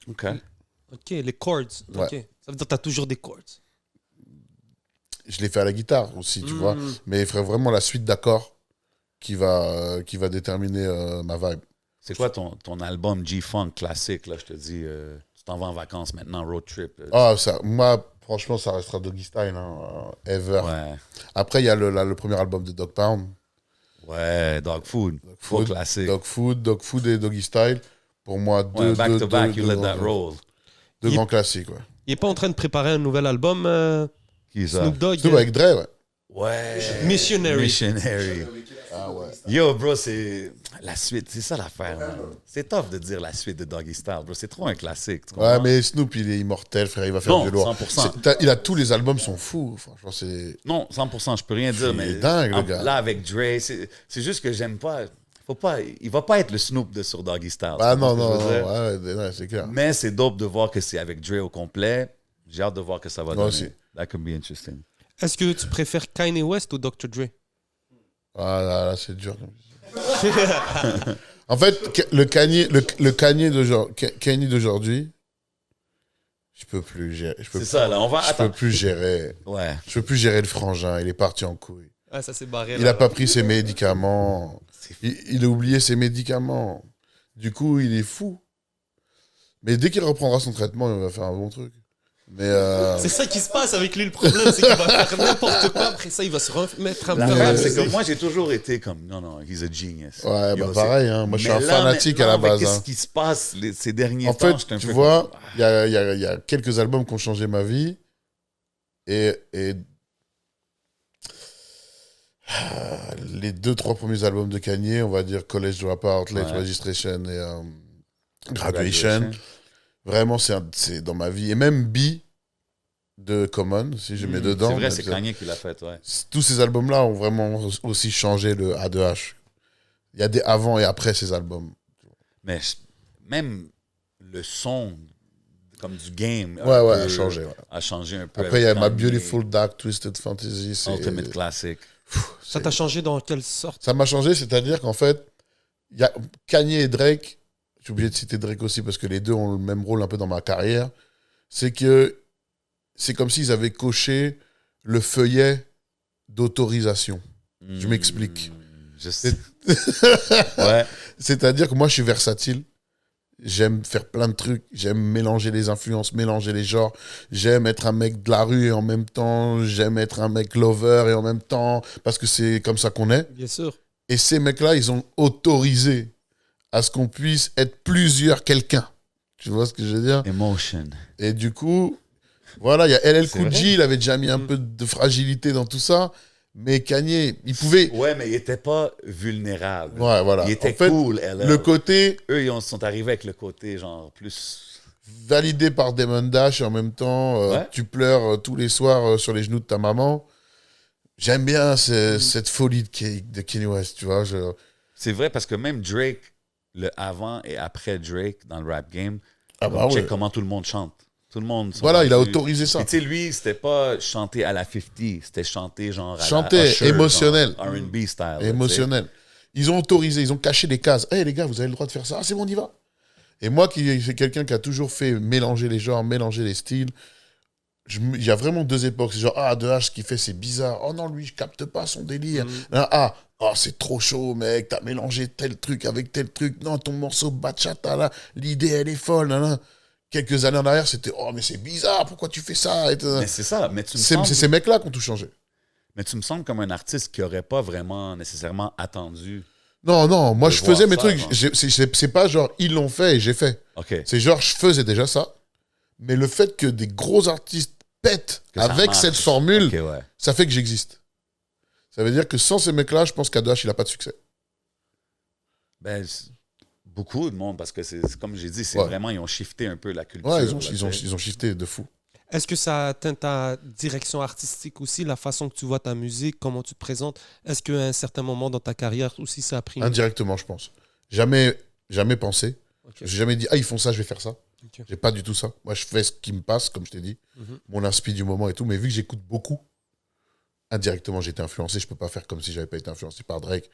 OK. Ok, les chords. Ouais. Ok. Ça veut dire que tu as toujours des chords. Je l'ai fait à la guitare aussi, tu vois. Mais il ferait vraiment la suite d'accords qui va déterminer ma vibe. C'est quoi ton album G-Funk classique, là, je te dis, tu t'en vas en vacances maintenant, road trip. Ah, ça, moi, franchement, ça restera Doggy Style, hein, ever. Ouais. Après, il y a le premier album de Dog Pound. Ouais, Dog Food. Faux classique. Dog Food et Doggy Style. Pour moi, Ouais, back to back, you let that roll. Deux grands classiques, ouais. Il est pas en train de préparer un nouvel album, Qui ça? Snoop Dogg? Snoop avec Dre, ouais. Ouais. Missionary. Ah ouais. Yo, bro, c'est la suite. C'est ça l'affaire, man. C'est tough de dire la suite de Doggy Style, bro. C'est trop un classique. Tu Ouais, comprends? mais Snoop, il est immortel, frère. Il va faire Non, du lourd. 100%. Il a tous les albums sont fous. Franchement, c'est. Non, 100%, je peux rien dire, Il mais est dingue, le gars. là, avec Dre, c'est juste que j'aime pas. Il va pas être le Snoop de sur Doggy Style. Ah tu non, comprends non, ce que je veux dire? ouais, c'est clair. Mais c'est dope de voir que c'est avec Dre au complet. J'ai hâte de voir que ça va Moi donner. aussi. That could be interesting. Est-ce que tu préfères Kanye West ou Dr. Dre? Ah là, c'est dur. En fait, le Kanye d'aujourd'hui, je peux plus gérer. C'est ça, là, on va... Je peux plus gérer. Ouais. Je peux plus gérer le frangin. Il est parti en couille. Ah, ça s'est barré. Il a pas pris ses médicaments. Il a oublié ses médicaments. Du coup, il est fou. Mais dès qu'il reprendra son traitement, il va faire un bon truc. Mais C'est ça qui se passe avec lui, le problème, c'est qu'il va faire n'importe quoi. Après ça, il va se remettre un peu. L'affaire, c'est que moi, j'ai toujours été comme, non, he's a genius. ouais, Yo, bah pareil. Hein. Moi, je suis Mais un là, fanatique à la maintenant, avec base. Hein. Qu'est-ce qui se passe ces derniers En temps? fait, j'étais un tu peu vois, comme, il y a quelques albums qui ont changé ma vie. Et les 2-3 premiers albums de Kanye, on va dire College Dropout, Late Ouais. Registration et Graduation. Vraiment, c'est dans ma vie. Et même B de Common, si je mets dedans. C'est vrai, mais c'est Kanye qui l'a fait, ouais. tous ces albums-là ont vraiment aussi changé le A2H. Il y a des avant et après ces albums. Mais même le son, comme du game, Ouais, a changé. Ouais. a changé un peu. Après, il y a avec My Kanye, Beautiful Dark Twisted Fantasy. c'est- Ultimate Classic. Ça t'a changé dans quelle sorte? Ça m'a changé, c'est-à-dire qu'en fait, il y a Kanye et Drake, je suis obligé de citer Drake aussi parce que les deux ont le même rôle un peu dans ma carrière, c'est que c'est comme s'ils avaient coché le feuillet d'autorisation. Je m'explique. Je sais. Ouais. C'est-à-dire que moi, je suis versatile. J'aime faire plein de trucs. J'aime mélanger les influences, mélanger les genres. J'aime être un mec de la rue et en même temps, j'aime être un mec lover et en même temps, parce que c'est comme ça qu'on est. Bien sûr. Et ces mecs-là, ils ont autorisé à ce qu'on puisse être plusieurs quelqu'un. Tu vois ce que je veux dire? Emotion. Et du coup, voilà, il y a LL C'est Cool vrai. J, il avait déjà mis un peu de fragilité dans tout ça. Mais Kanye, il pouvait... Ouais, mais il était pas vulnérable. Ouais, voilà. Il était En fait, cool, LL. le côté Eux, ils sont arrivés avec le côté, genre, plus... validé par Damon Dash et en même temps, Ouais. tu pleures tous les soirs sur les genoux de ta maman. J'aime bien cette folie de Kanye West, tu vois. C'est vrai, parce que même Drake, le avant et après Drake dans le rap game, Ah bah check ouais. comment tout le monde chante. Tout le monde... sont Voilà, il a rendus- autorisé ça. Puis tu sais, lui, c'était pas chanter à la 50, c'était chanter genre à Chanter, la Usher, émotionnel. genre R&B style. là, tu sais. Émotionnel. Ils ont autorisé, ils ont caché des cases. Hé les gars, vous avez le droit de faire ça. Ah, c'est bon, on y va. Et moi, qui c'est quelqu'un qui a toujours fait mélanger les genres, mélanger les styles, il y a vraiment deux époques. C'est genre, ah, A2H, ce qu'il fait, c'est bizarre. Oh non, lui, je capte pas son délire. C'est trop chaud, mec. T'as mélangé tel truc avec tel truc. Non, ton morceau bachata, là, l'idée, elle est folle. Là. Quelques années en arrière, c'était, oh, mais c'est bizarre, pourquoi tu fais ça? Mais c'est ça, mais tu me C'est sembles... ces mecs-là qui ont tout changé. Mais tu me sembles comme un artiste qui aurait pas vraiment nécessairement attendu. Non, moi, De je faisais voir mes ça, trucs. genre. C'est pas genre, ils l'ont fait et j'ai fait. OK. C'est genre, je faisais déjà ça. Mais le fait que des gros artistes pètent Que ça avec marche. cette formule, OK, ouais. ça fait que j'existe. Ça veut dire que sans ces mecs-là, je pense qu'A2H, il n'a pas de succès. Ben, beaucoup de monde, parce que c'est comme j'ai dit, c'est Ouais. vraiment, ils ont shifté un peu la culture. Ouais, là, tu sais. ils ont shifté de fou. Est-ce que ça atteint ta direction artistique aussi, la façon que tu vois ta musique, comment tu te présentes? Est-ce qu'à un certain moment dans ta carrière aussi, ça a pris... Indirectement, je pense. Jamais pensé. Ok. J'ai jamais dit, ah, ils font ça, je vais faire ça. Ok. J'ai pas du tout ça. Moi, je fais ce qui me passe, comme je t'ai dit. Mhm. Mon inspi du moment et tout. Mais vu que j'écoute beaucoup, indirectement, j'ai été influencé. Je peux pas faire comme si j'avais pas été influencé par Drake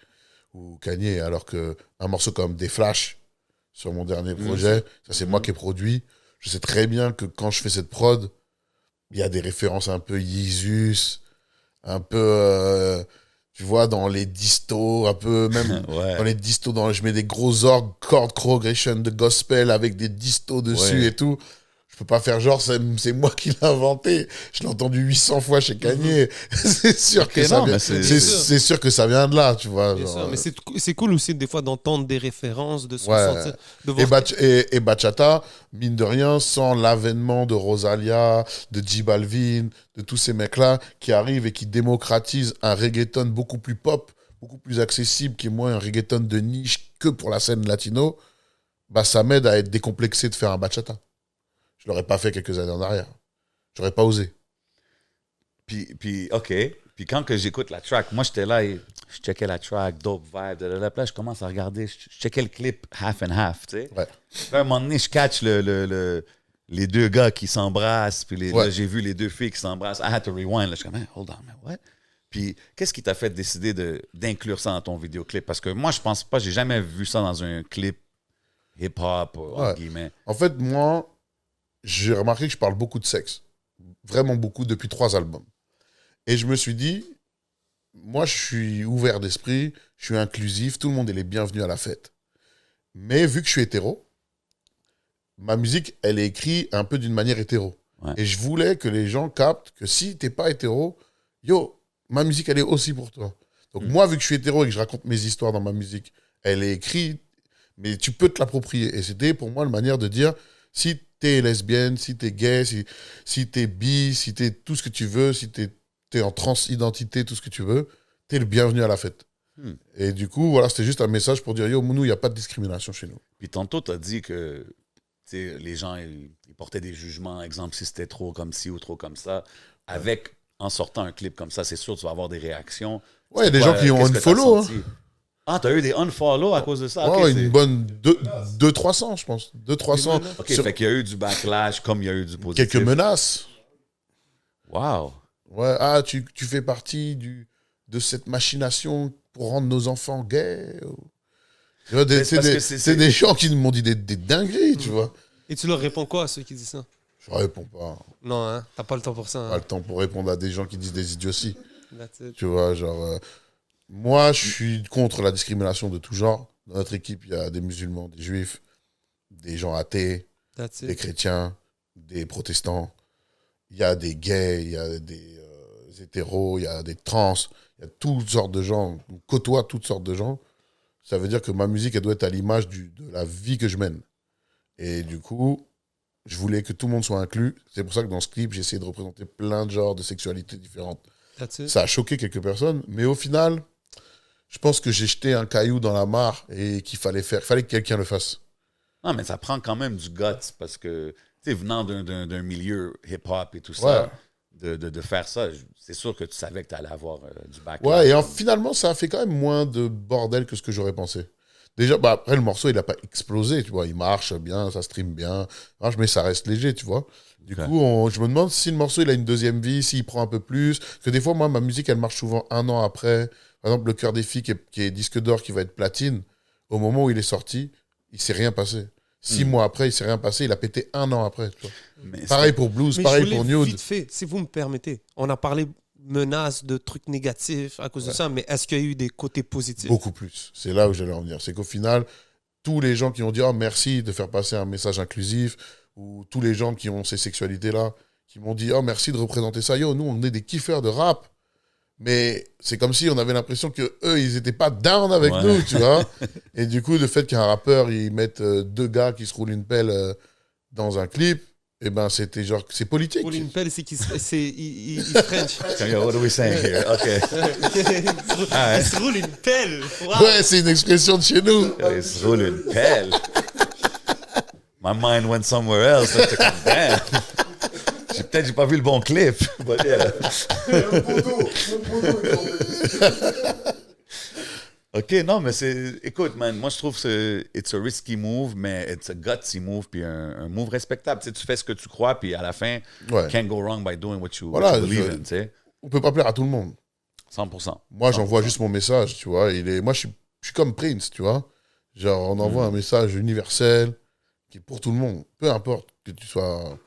ou Kanye. Alors que un morceau comme Des Flashs, sur mon dernier projet, ça c'est moi qui ai produit. Je sais très bien que quand je fais cette prod, il y a des références un peu Yeezus, un peu... Tu vois, dans les distos, un peu, même Ouais. dans les distos, je mets des gros orgues, chord progression de gospel avec des distos dessus Ouais. et tout. Je peux pas faire genre, c'est moi qui l'ai inventé. Je l'ai entendu 800 fois chez Kanye. C'est sûr que ça non, vient, mais c'est- c'est sûr que ça vient de là, tu vois. Bien genre, sûr, mais c'est cool aussi des fois d'entendre des références, de se Ouais. ressentir, de Et, voir et Bachata, mine de rien, sans l'avènement de Rosalia, de J Balvin, de tous ces mecs-là qui arrivent et qui démocratisent un reggaeton beaucoup plus pop, beaucoup plus accessible, qui est moins un reggaeton de niche que pour la scène latino, bah ça m'aide à être décomplexé de faire un bachata. Je l'aurais pas fait quelques années en arrière. J'aurais pas osé. Puis, OK. Puis quand que j'écoute la track, moi, j'étais là et je checkais la track, dope vibe, Puis là, je commence à regarder, je checkais le clip half and half, tu sais. Ouais. Puis à un moment donné, je catch les deux gars qui s'embrassent, puis Ouais. là, j'ai vu les deux filles qui s'embrassent. I had to rewind. Là, je suis comme, hey, hold on, man, what? Puis, qu'est-ce qui t'a fait décider d'inclure ça dans ton vidéoclip? Parce que moi, je pense pas, j'ai jamais vu ça dans un clip hip-hop, Ouais. entre guillemets. En fait, moi, j'ai remarqué que je parle beaucoup de sexe. Vraiment beaucoup depuis 3 albums. Et je me suis dit, moi, je suis ouvert d'esprit, je suis inclusif, tout le monde est les bienvenus à la fête. Mais vu que je suis hétéro, ma musique, elle est écrite un peu d'une manière hétéro. Ouais. Et je voulais que les gens captent que si t'es pas hétéro, yo, ma musique, elle est aussi pour toi. Donc moi, vu que je suis hétéro et que je raconte mes histoires dans ma musique, elle est écrite, mais tu peux te l'approprier. Et c'était pour moi une manière de dire, si t'es lesbienne, si t'es gay, si t'es bi, si t'es tout ce que tu veux, si t'es en transidentité, tout ce que tu veux, t'es le bienvenu à la fête. Et du coup, voilà, c'était juste un message pour dire, yo, nous, il n'y a pas de discrimination chez nous. Puis tantôt, t'as dit que tu sais, les gens, ils portaient des jugements, exemple, si c'était trop comme ci ou trop comme ça. Avec, en sortant un clip comme ça, c'est sûr que tu vas avoir des réactions. Ouais, il y a des Quoi, gens qui ont qu'est-ce que t'as unfollow. Hein. senti? Ah, t'as eu des unfollow à cause de ça? Ouais, Ok, une bonne 200-300, je pense. 200-300. OK, sur fait qu'il y a eu du backlash comme il y a eu du positif. quelques menaces. Wow. Ouais, ah, tu fais partie de cette machination pour rendre nos enfants gays. Tu vois, Mais c'est parce que c'est des gens qui m'ont dit des dingueries, tu vois. Et tu leur réponds quoi à ceux qui disent ça? Je réponds pas. Non, hein? T'as pas le temps pour ça. Pas Hein? le temps pour répondre à des gens qui disent des idioties. That's it. Tu vois, genre... moi, je suis contre la discrimination de tout genre. Dans notre équipe, il y a des musulmans, des juifs, des gens athées, That's des it. chrétiens, des protestants. Il y a des gays, il y a des hétéros, il y a des trans. Il y a toutes sortes de gens. On côtoie toutes sortes de gens. Ça veut dire que ma musique, elle doit être à l'image de la vie que je mène. Et du coup, je voulais que tout le monde soit inclus. C'est pour ça que dans ce clip, j'ai essayé de représenter plein de genres de sexualités différentes. That's it. Ça a choqué quelques personnes, mais au final, je pense que j'ai jeté un caillou dans la mare et qu'il fallait que quelqu'un le fasse. Non, mais ça prend quand même du guts parce que, tu sais, venant d'un milieu hip-hop et tout ça, de faire ça, c'est sûr que tu savais que tu allais avoir du backlash. Ouais, et finalement, ça a fait quand même moins de bordel que ce que j'aurais pensé. Déjà, bah, après, le morceau, il n'a pas explosé, tu vois. Il marche bien, ça stream bien, mais ça reste léger, tu vois. Du coup, je me demande si le morceau, il a une deuxième vie, s'il prend un peu plus. Parce que des fois, moi, ma musique, elle marche souvent 1 an après. Par exemple, Le Cœur des filles, qui est disque d'or, qui va être platine, au moment où il est sorti, il ne s'est rien passé. 6 mois après, il ne s'est rien passé. Il a pété 1 an après. Tu vois. Mais Pareil pour Blues, Mais pareil je voulais pour Nude. vite fait, si vous me permettez. On a parlé menaces, de trucs négatifs à cause de ça, mais est-ce qu'il y a eu des côtés positifs? Beaucoup plus. C'est là où j'allais en venir. C'est qu'au final, tous les gens qui ont dit oh, merci de faire passer un message inclusif, ou tous les gens qui ont ces sexualités-là, qui m'ont dit oh, merci de représenter ça. Yo, nous, on est des kiffeurs de rap. Mais c'est comme si on avait l'impression que eux, ils n'étaient pas down avec nous, tu vois. Et du coup, le fait qu'un rappeur, ils mettent 2 gars qui se roulent une pelle dans un clip, eh ben, c'était genre, c'est politique. Pour une pelle, c'est qu'il il French. Yo, what are we saying here? OK. Il se roule une pelle. Wow. Ouais, c'est une expression de chez nous. Il se roule une pelle. My mind went somewhere else. J'étais comme, damn. Peut-être j'ai pas vu le bon clip. But yeah. OK, non, mais c'est... Écoute, man, moi, je trouve que it's a risky move, mais it's a gutsy move, puis un move respectable. Tu sais, tu fais ce que tu crois, puis à la fin, can't go wrong by doing what you believe in, tu sais. On peut pas plaire à tout le monde. 100%. Moi, j'envoie juste mon message, tu vois. Moi, je suis comme Prince, tu vois. Genre, on envoie un message universel qui est pour tout le monde. Peu importe que tu sois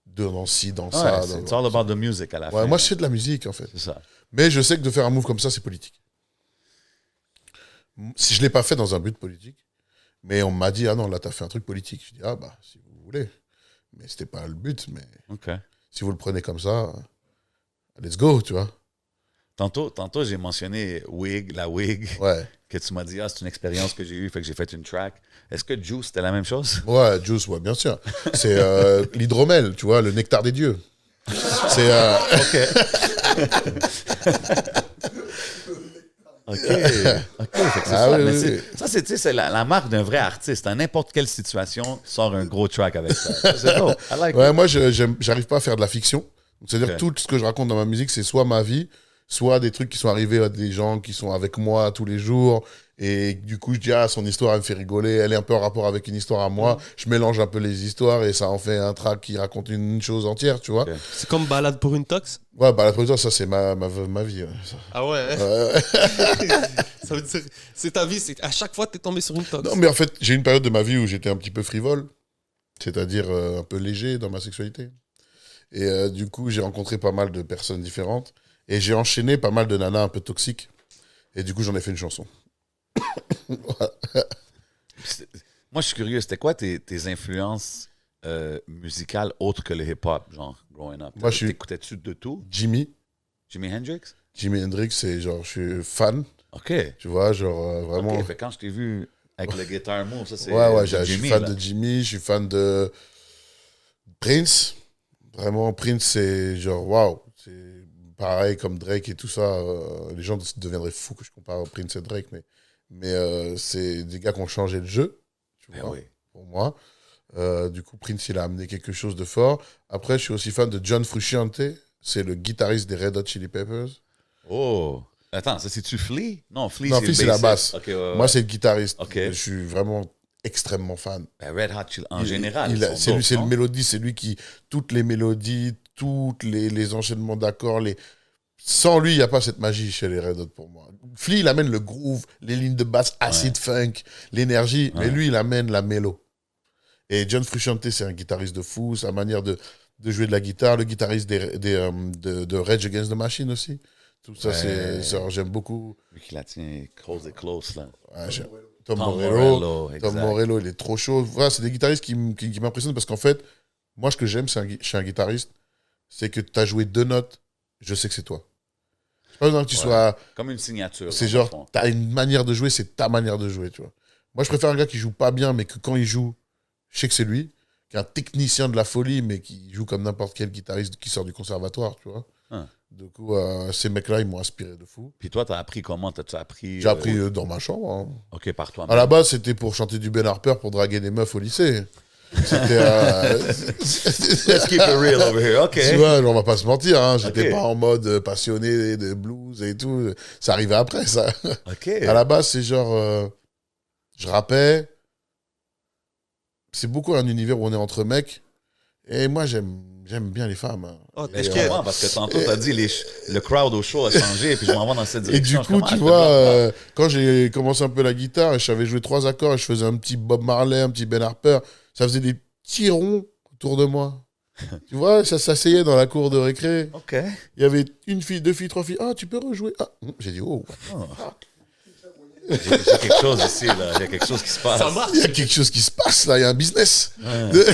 dans ci, dans ça. It's all about the music à la fin. Ouais, moi, je fais de la musique, en fait. C'est ça. Mais je sais que de faire un move comme ça, c'est politique. Si je l'ai pas fait dans un but politique, mais on m'a dit, ah non, là, t'as fait un truc politique. Je dis, ah bah, si vous voulez. Mais c'était pas le but, mais OK. si vous le prenez comme ça, let's go, tu vois. Tantôt, j'ai mentionné la wig, Ouais. que tu m'as dit, c'est une expérience que j'ai eue, fait que j'ai fait une track. Est-ce que Juice, c'était la même chose? Ouais, Juice, ouais, bien sûr. C'est l'hydromel, tu vois, le nectar des dieux. C'est... OK. Fait que c'est Ah ça. oui, Mais oui, ça, c'est, tu sais, c'est la marque d'un vrai artiste. À n'importe quelle situation, sort un gros track avec ça. Ça, c'est dope. I like Ouais, it. moi, j'arrive pas à faire de la fiction. Donc, c'est-à-dire Ok. tout ce que je raconte dans ma musique, c'est soit ma vie, soit des trucs qui sont arrivés à des gens qui sont avec moi tous les jours. Et du coup, je dis, ah, son histoire, elle me fait rigoler. Elle est un peu en rapport avec une histoire à moi. Je mélange un peu les histoires et ça en fait un track qui raconte une chose entière, tu vois. Ok. C'est comme Balade pour une tox. Ouais, bah, la production, ça, c'est ma vie. Ouais. Ça. Ah ouais. Ouais. Ça veut dire, c'est ta vie, c'est à chaque fois t'es tombé sur une tox. Non, mais en fait, j'ai une période de ma vie où j'étais un petit peu frivole, c'est-à-dire un peu léger dans ma sexualité. Et du coup, j'ai rencontré pas mal de personnes différentes et j'ai enchaîné pas mal de nanas un peu toxiques. Et du coup, j'en ai fait une chanson. Moi, je suis curieux. C'était quoi tes influences musicales autres que le hip-hop, genre, growing up? Moi, je suis- T'écoutais-tu de tout? Jimi Hendrix? Hendrix, c'est genre, je suis fan, OK. tu vois, genre vraiment. OK. Fait que quand je t'ai vu avec le guitar move, ça, c'est Ouais, de je Jimmy, suis fan là. de Jimmy, je suis fan de Prince. Vraiment, Prince, c'est genre, waouh. C'est pareil comme Drake et tout ça. Les gens deviendraient fous que je compare Prince et Drake, mais c'est des gars qui ont changé le jeu, tu Ben vois, oui. pour moi. Du coup, Prince, il a amené quelque chose de fort. Après, je suis aussi fan de John Frusciante. C'est le guitariste des Red Hot Chili Peppers. Oh. Attends, ça, c'est-tu Flea? Non, Flea, Non, c'est Flea, le c'est la bassiste. basse. OK, ouais, Moi, c'est le guitariste. Ok. Je suis vraiment extrêmement fan. Ben, Red Hot Chili, en Il- général, il ils a- sont c'est lui, dope, c'est le non? mélodie, c'est lui qui toutes les mélodies, toutes les enchaînements d'accords, sans lui, il n'y a pas cette magie chez les Red Hot pour moi. Flea, il amène le groove, les lignes de basse, acid funk, l'énergie, mais Ouais. lui, il amène la mélo. Et John Frusciante, c'est un guitariste de fou, sa manière de jouer de la guitare, le guitariste de Rage Against the Machine aussi. Tout ça, Ouais. j'aime beaucoup. Lui qui la tient close, là. Ouais, Tom Tom Morello. Morello, exact. Tom Morello, il est trop chaud. Voilà, c'est des guitaristes qui m'impressionnent parce qu'en fait, moi, ce que j'aime chez un guitariste, c'est que tu as joué 2 notes, je sais que c'est toi. C'est pas besoin que tu Ouais. sois. Comme une signature. C'est dans le genre, fond. tu as une manière de jouer, c'est ta manière de jouer, tu vois. Moi, je préfère un gars qui joue pas bien, mais que quand il joue, je sais que c'est lui, qu'un technicien de la folie, mais qui joue comme n'importe quel guitariste qui sort du conservatoire, tu vois. Hein. Du coup, ces mecs-là, ils m'ont inspiré de fou. Puis toi, t'as appris comment? T'as-tu appris? J'ai appris dans ma chambre. Hein. OK, par toi. À la base, c'était pour chanter du Ben Harper pour draguer des meufs au lycée. C'était. Let's keep it real over here. OK. Tu vois, on va pas se mentir, hein, j'étais Ok. pas en mode passionné de blues et tout. Ça arrivait après, ça. OK. À la base, c'est genre. Je rappais. C'est beaucoup un univers où on est entre mecs. Et moi, j'aime bien les femmes. Hein. Oh, Mais je Et, comprends, parce que tantôt, t'as dit le crowd au show a changé, puis je m'en vais dans cette Et direction. du coup, tu vois, quand j'ai commencé un peu la guitare, et je savais jouer 3 accords, et je faisais un petit Bob Marley, un petit Ben Harper, ça faisait des petits ronds autour de moi. Tu vois, ça s'asseyait dans la cour de récré. OK. Il y avait 1 fille, 2 filles, 3 filles. Ah, tu peux rejouer. Ah, j'ai dit, oh, J'ai quelque chose ici, là. Il y a quelque chose qui se passe. Ça marche. il y a quelque chose qui se passe là, il y a un business. Ouais. Du coup,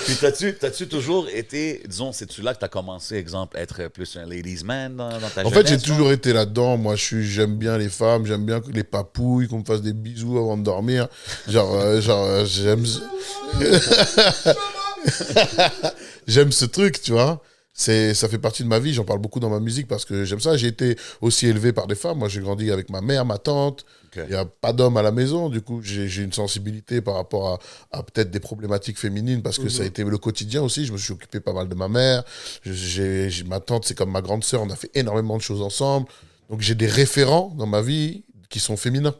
Puis t'as-tu toujours été, disons, c'est-tu là que t'as commencé, exemple, être plus un ladies man dans ta en jeunesse? fait, j'ai toujours été là-dedans. Moi, j'aime bien les femmes, j'aime bien les papouilles, qu'on me fasse des bisous avant de dormir. J'aime. J'aime ce truc, tu vois. Ça fait partie de ma vie, j'en parle beaucoup dans ma musique parce que j'aime ça. J'ai été aussi élevé par des femmes. Moi, j'ai grandi avec ma mère, ma tante. OK. Il n'y a pas d'homme à la maison. Du coup, j'ai une sensibilité par rapport à peut-être des problématiques féminines parce que ça a été le quotidien aussi. Je me suis occupé pas mal de ma mère. Ma tante, c'est comme ma grande sœur. On a fait énormément de choses ensemble. Donc, j'ai des référents dans ma vie qui sont féminins.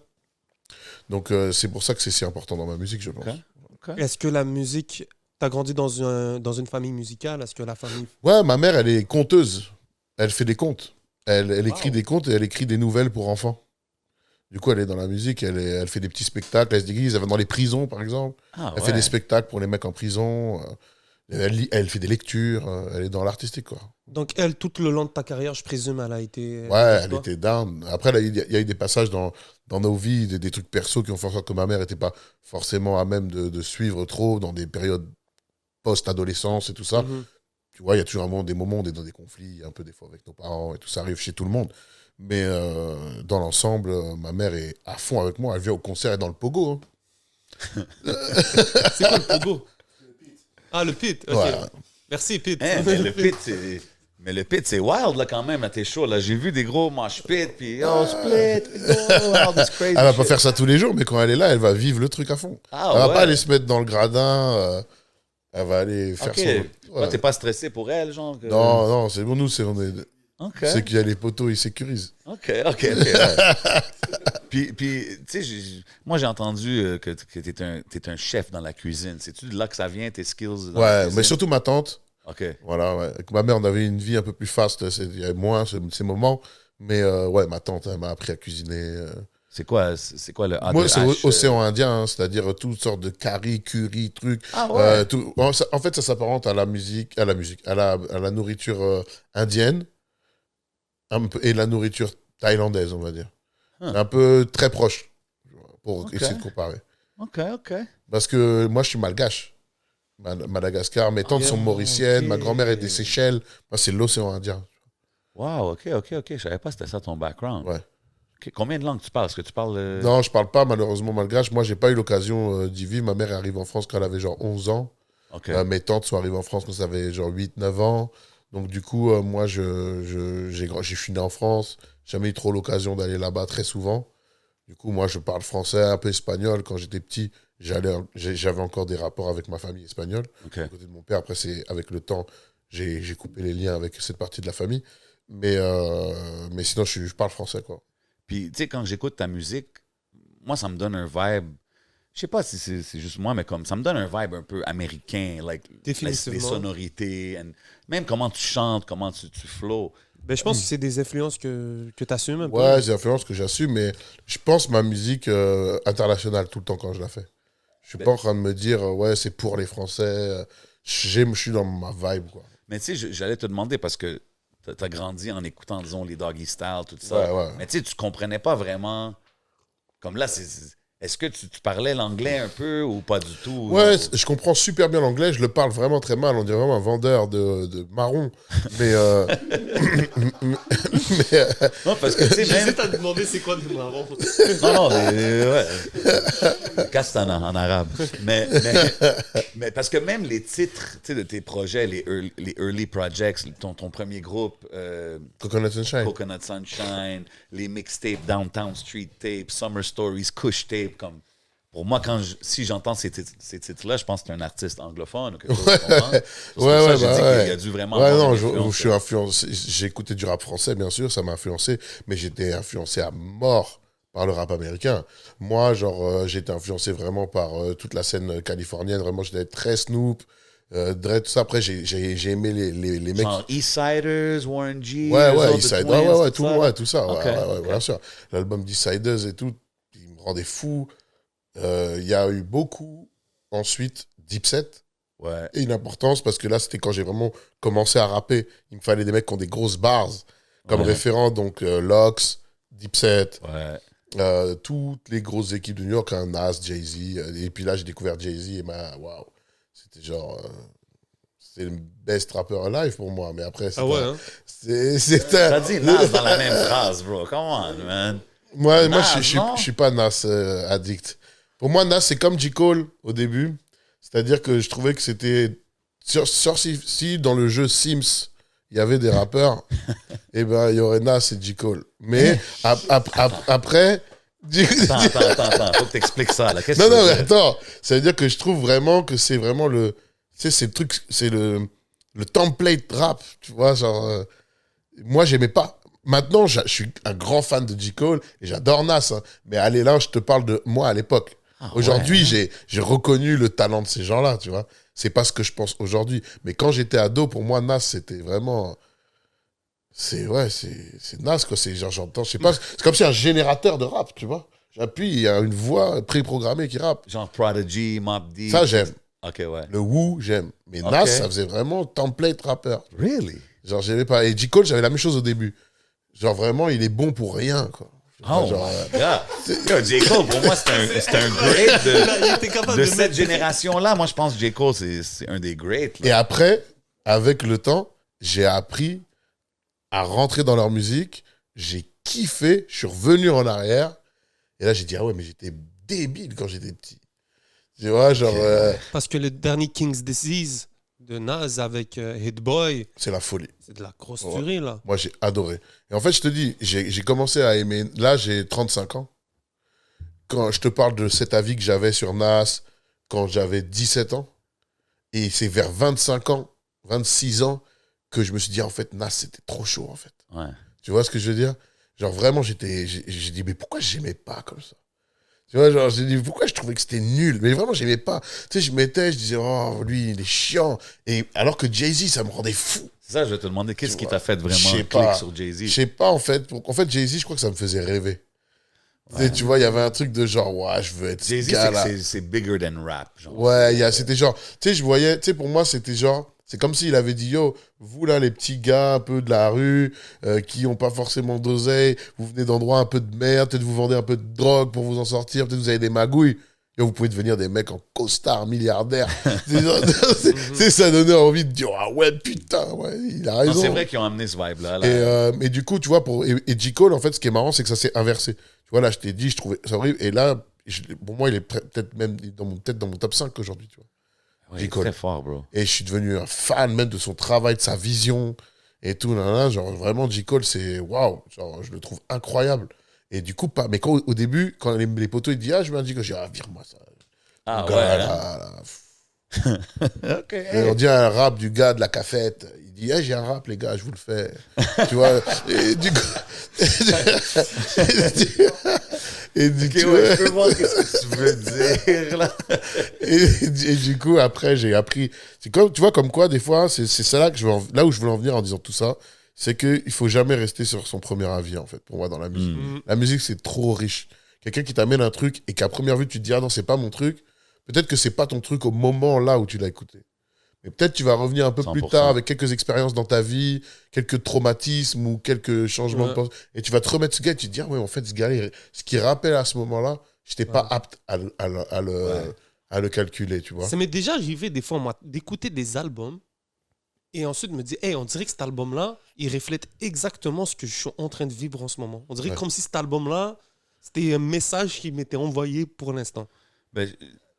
Donc, c'est pour ça que c'est si important dans ma musique, je pense. OK. Est-ce que la musique, t'as grandi dans une famille musicale? Est-ce que la famille... Ouais, ma mère, elle est conteuse. Elle fait des contes. Elle écrit des contes et elle écrit des nouvelles pour enfants. Du coup, elle est dans la musique, elle fait des petits spectacles, elle se déguise, elle va dans les prisons, par exemple. Ah, Elle ouais. fait des spectacles pour les mecs en prison. Elle fait des lectures, elle est dans l'artistique, quoi. Donc, elle, tout le long de ta carrière, je présume, elle a été... Ouais, elle était down. Après, là, il y a eu des passages dans nos vies, des trucs perso qui ont fait en sorte que ma mère n'était pas forcément à même de suivre trop dans des périodes post-adolescence et tout ça. Mhm. Tu vois, il y a toujours des moments où on est dans des conflits, un peu des fois avec nos parents et tout ça arrive chez tout le monde. Mais dans l'ensemble, ma mère est à fond avec moi. Elle vient au concert et dans le pogo. Hein. C'est quoi le pogo? Ah, le pit. Ok. Ouais. Merci, pit. Mais le pit, c'est... Mais le pit, c'est wild, là, quand même, à tes shows. Là, j'ai vu des gros mosh pit, puis split, all this crazy Elle va pas shit. faire ça tous les jours, mais quand elle est là, elle va vivre le truc à fond. Ah, Elle va ouais. pas aller se mettre dans le gradin. Elle va aller faire OK. son... Toi, t'es pas stressé pour elle, genre? Que... Non, c'est bon, nous, OK. c'est qu'il y a les poteaux, ils sécurisent. OK. Ouais. puis tu sais, moi, j'ai entendu que t'es un chef dans la cuisine. C'est-tu de là que ça vient, tes skills dans la Ouais, cuisine? mais surtout ma tante. OK. Voilà, ouais. Avec ma mère, on avait une vie un peu plus faste. Il y avait moins ces moments. Mais ouais, ma tante, elle m'a appris à cuisiner. C'est quoi le A Moi, de c'est H, océan Indien, hein, c'est-à-dire toutes sortes de curry, trucs. Ah ouais? En fait, ça s'apparente à la nourriture indienne et la nourriture thaïlandaise, on va dire. Huh. Un peu très proche, pour Ok. essayer de comparer. OK. Parce que moi, je suis malgache. Madagascar, mes tantes sont mauriciennes, ok. ma grand-mère est des Seychelles. Moi, c'est l'océan Indien. Wow, OK. Je savais pas que c'était ça ton background. Ouais. OK. Combien de langues tu parles? Est-ce que tu parles... Non, je parle pas malheureusement malgache. Moi, j'ai pas eu l'occasion d'y vivre. Ma mère est arrivée en France quand elle avait genre 11 ans. OK. Mes tantes sont arrivées en France quand ça avait genre 8-9 ans. Donc, du coup, moi, je suis né en France. J'ai jamais eu trop l'occasion d'aller là-bas très souvent. Du coup, moi, je parle français, un peu espagnol. Quand j'étais petit, j'avais encore des rapports avec ma famille espagnole. OK. Du côté de mon père, après, avec le temps, j'ai coupé les liens avec cette partie de la famille. Mais sinon, je parle français, quoi. Puis, tu sais, quand j'écoute ta musique, moi, ça me donne un vibe... Je sais pas si c'est juste moi, mais comme ça me donne un vibe un peu américain, like Définitivement. les sonorités, même comment tu chantes, comment tu flows. Ben, je pense que c'est des influences que tu assumes un peu. Ouais, c'est l'influence que j'assume, mais je pense ma musique internationale tout le temps quand je la fais. Je suis pas en train de me dire, ouais, c'est pour les Français. Je suis dans ma vibe, quoi. Mais tu sais, j'allais te demander parce que tu as grandi en écoutant, disons, les Doggy Style, tout ça. Ouais. Mais tu sais, tu comprenais pas vraiment. Comme là, est-ce que tu parlais l'anglais un peu ou pas du tout? Ouais, je comprends super bien l'anglais, je le parle vraiment très mal, on dirait vraiment un vendeur de marron. Mais, Non, parce que tu sais, même. J'hésite à te demander c'est quoi le marron. Non, ouais. Castana en arabe. Mais parce que même les titres, tu sais, de tes projets, les early projects, ton premier groupe, Coconut Sunshine. Coconut Sunshine, les mixtapes, Downtown Street Tape, Summer Stories, Kush Tape, comme pour moi, si j'entends ces titres-là, je pense que c'est un artiste anglophone ou quelque chose, tu comprends? C'est pour ça que j'ai dit qu'il a dû vraiment Ouais, avoir non, une influence, je suis influencé. J'ai écouté du rap français, bien sûr, ça m'a influencé, mais j'étais influencé à mort par le rap américain. Moi, genre, j'ai été influencé vraiment par toute la scène californienne. Vraiment, j'étais très Snoop, Dre, tout ça. Après, j'ai aimé les mecs. genre Eastsiders, Warren G. Ouais, Eastsiders, Eastside, tout ça. Ok, Ouais, ok. bien sûr. L'album d'Eastsiders et tout, il me rendait fou. Il y a eu beaucoup, ensuite, Dipset. Ouais. Et une importance parce que là, c'était quand j'ai vraiment commencé à rapper. Il me fallait des mecs qui ont des grosses bars comme Ouais. référents. Donc, Lox, Dipset, Ouais. toutes les grosses équipes de New York, hein, Nas, Jay-Z. Et puis là, j'ai découvert Jay-Z et waouh, c'était genre. C'est le best rapper alive pour moi. Mais après, c'est Ah ouais, hein? T'as dit Nas dans la même phrase, bro. Come on, man. Moi, Nas, je non? suis pas Nas addict. Pour moi, Nas, c'est comme J. Cole au début. C'est-à-dire que je trouvais que c'était. Si dans le jeu Sims, il y avait des rappeurs, eh ben, il y aurait Nas et J. Cole. Mais après. Attends. Faut que t'expliques ça, là. Qu'est-ce Non, que tu mais veux dire? attends. Ça veut dire que je trouve vraiment que c'est vraiment le. Tu sais, c'est le truc. C'est le template rap. Tu vois, genre. Moi, j'aimais pas. Maintenant, je suis un grand fan de J. Cole et j'adore Nas. Hein. Mais allez, là, je te parle de moi à l'époque. Aujourd'hui, j'ai reconnu le talent de ces gens-là, tu vois. C'est pas ce que je pense aujourd'hui. Mais quand j'étais ado, pour moi, Nas, c'était vraiment... C'est Nas, quoi. C'est genre, j'entends, je sais pas, c'est comme si un générateur de rap, tu vois. J'appuie, il y a une voix préprogrammée qui rappe. Genre Prodigy, Mob Deep. Ça, j'aime. Ok, ouais. Le Wu, j'aime. Mais Ok. Nas, ça faisait vraiment template rappeur. Really? Genre, j'aimais pas. Et J. Cole, j'avais la même chose au début. Genre, vraiment, il est bon pour rien, quoi. Oh Genre, my God. Yo, J. Cole, pour moi, c'est un great Il était capable de de cette mettre- génération-là. Moi, je pense que J. Cole, c'est un des greats. Et après, avec le temps, j'ai appris à rentrer dans leur musique. J'ai kiffé. Je suis revenu en arrière. Et là, j'ai dit, ah ouais, mais j'étais débile quand j'étais petit. Tu vois, genre, Parce que le dernier King's Disease de Nas avec Hit Boy, c'est la folie. c'est de la grosse Ouais. tuerie, là. Moi, j'ai adoré. Et en fait, je te dis, j'ai commencé à aimer. Là, j'ai 35 ans. Quand je te parle de cet avis que j'avais sur Nas quand j'avais 17 ans, et c'est vers 25 ans, 26 ans, que je me suis dit, en fait, Nas, c'était trop chaud, en fait. Ouais. Tu vois ce que je veux dire? Genre, vraiment, j'ai dit, mais pourquoi j'aimais pas comme ça? Tu vois, genre, j'ai dit, pourquoi je trouvais que c'était nul? Mais vraiment, j'aimais pas. Tu sais, je disais, oh, lui, il est chiant. Et alors que Jay-Z, ça me rendait fou. C'est ça, je vais te demander, qu'est-ce Tu qui vois, t'a fait je vraiment sais clic pas. sur Je Jay-Z? sais pas, en fait. En fait, Jay-Z, je crois que ça me faisait rêver. Tu sais, tu vois, il y avait un truc de genre, ouais, je veux être ce Jay-Z, gars-là. c'est bigger than rap. Genre. Ouais, c'était genre, tu sais, je voyais, tu sais, pour moi, c'était genre, c'est comme s'il avait dit, yo, vous là, les petits gars un peu de la rue, qui ont pas forcément d'oseille, vous venez d'endroits un peu de merde, peut-être vous vendez un peu de drogue pour vous en sortir, peut-être vous avez des magouilles. Yo, vous pouvez devenir des mecs en costard, milliardaires. Ça donnait envie de dire, ah ouais, putain, ouais, il a Non, raison. c'est vrai qu'ils ont amené ce vibe-là. Là. Et du coup, tu vois, et J. Cole, en fait, ce qui est marrant, c'est que ça s'est inversé. Tu vois, là, je t'ai dit, je trouvais ça horrible. Et là, pour moi, il est peut-être même dans mon top 5 aujourd'hui, tu vois. Ouais, J. il est Cole. très fort, bro. Et je suis devenu un fan même de son travail, de sa vision et tout. Genre, vraiment, J. Cole, c'est waouh. Genre, je le trouve incroyable. Et du coup, pas. Mais quand, au début, quand les potos, ils disent, ah, je me dis que j'ai vire-moi ça. Ah Le ouais. gars, hein? là. OK. Et on dit un rap du gars de la cafette. Il dit, j'ai un rap, les gars, je vous le fais. Tu vois. Et du coup. Et du Ok, coup, ouais, je peux voir ce que tu veux dire, là. et du coup, après, j'ai appris. C'est comme, tu vois, comme quoi, des fois, c'est ça là, là où je veux en venir en disant tout ça, c'est qu'il ne faut jamais rester sur son premier avis, en fait, pour moi, dans la musique. La musique, c'est trop riche. Quelqu'un qui t'amène un truc et qu'à première vue, tu te dis, ah non, c'est pas mon truc. Peut-être que c'est pas ton truc au moment là où tu l'as écouté. Mais peut-être tu vas revenir un peu plus 100%. tard avec quelques expériences dans ta vie, quelques traumatismes ou quelques changements de pensée. Et tu vas te remettre ce gars et tu te dis, ah ouais, en fait, ce gars, ce qui rappelle à ce moment-là, je n'étais pas apte à le calculer, tu vois. Ça m'est déjà arrivé des fois, moi, d'écouter des albums et ensuite me dire, hey, on dirait que cet album-là, il reflète exactement ce que je suis en train de vivre en ce moment. On dirait comme si cet album-là, c'était un message qui m'était envoyé pour l'instant. Ben,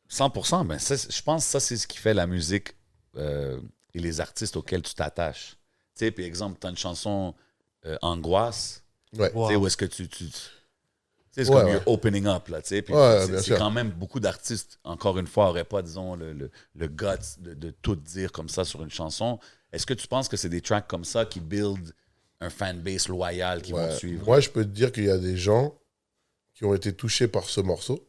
100%, ben ça, je pense que ça, c'est ce qui fait la musique et les artistes auxquels tu t'attaches. Tu sais, puis exemple, tu as une chanson Angoisse, Ouais. Wow. tu sais, où est-ce que tu sais, c'est Ouais, comme ouais. you're opening up, là, tu sais. Puis Ouais, bien c'est sûr. quand même beaucoup d'artistes, encore une fois, n'auraient pas, disons, le guts de tout dire comme ça sur une chanson. Est-ce que tu penses que c'est des tracks comme ça qui build un fanbase loyal qui vont te suivre? Moi, je peux te dire qu'il y a des gens qui ont été touchés par ce morceau,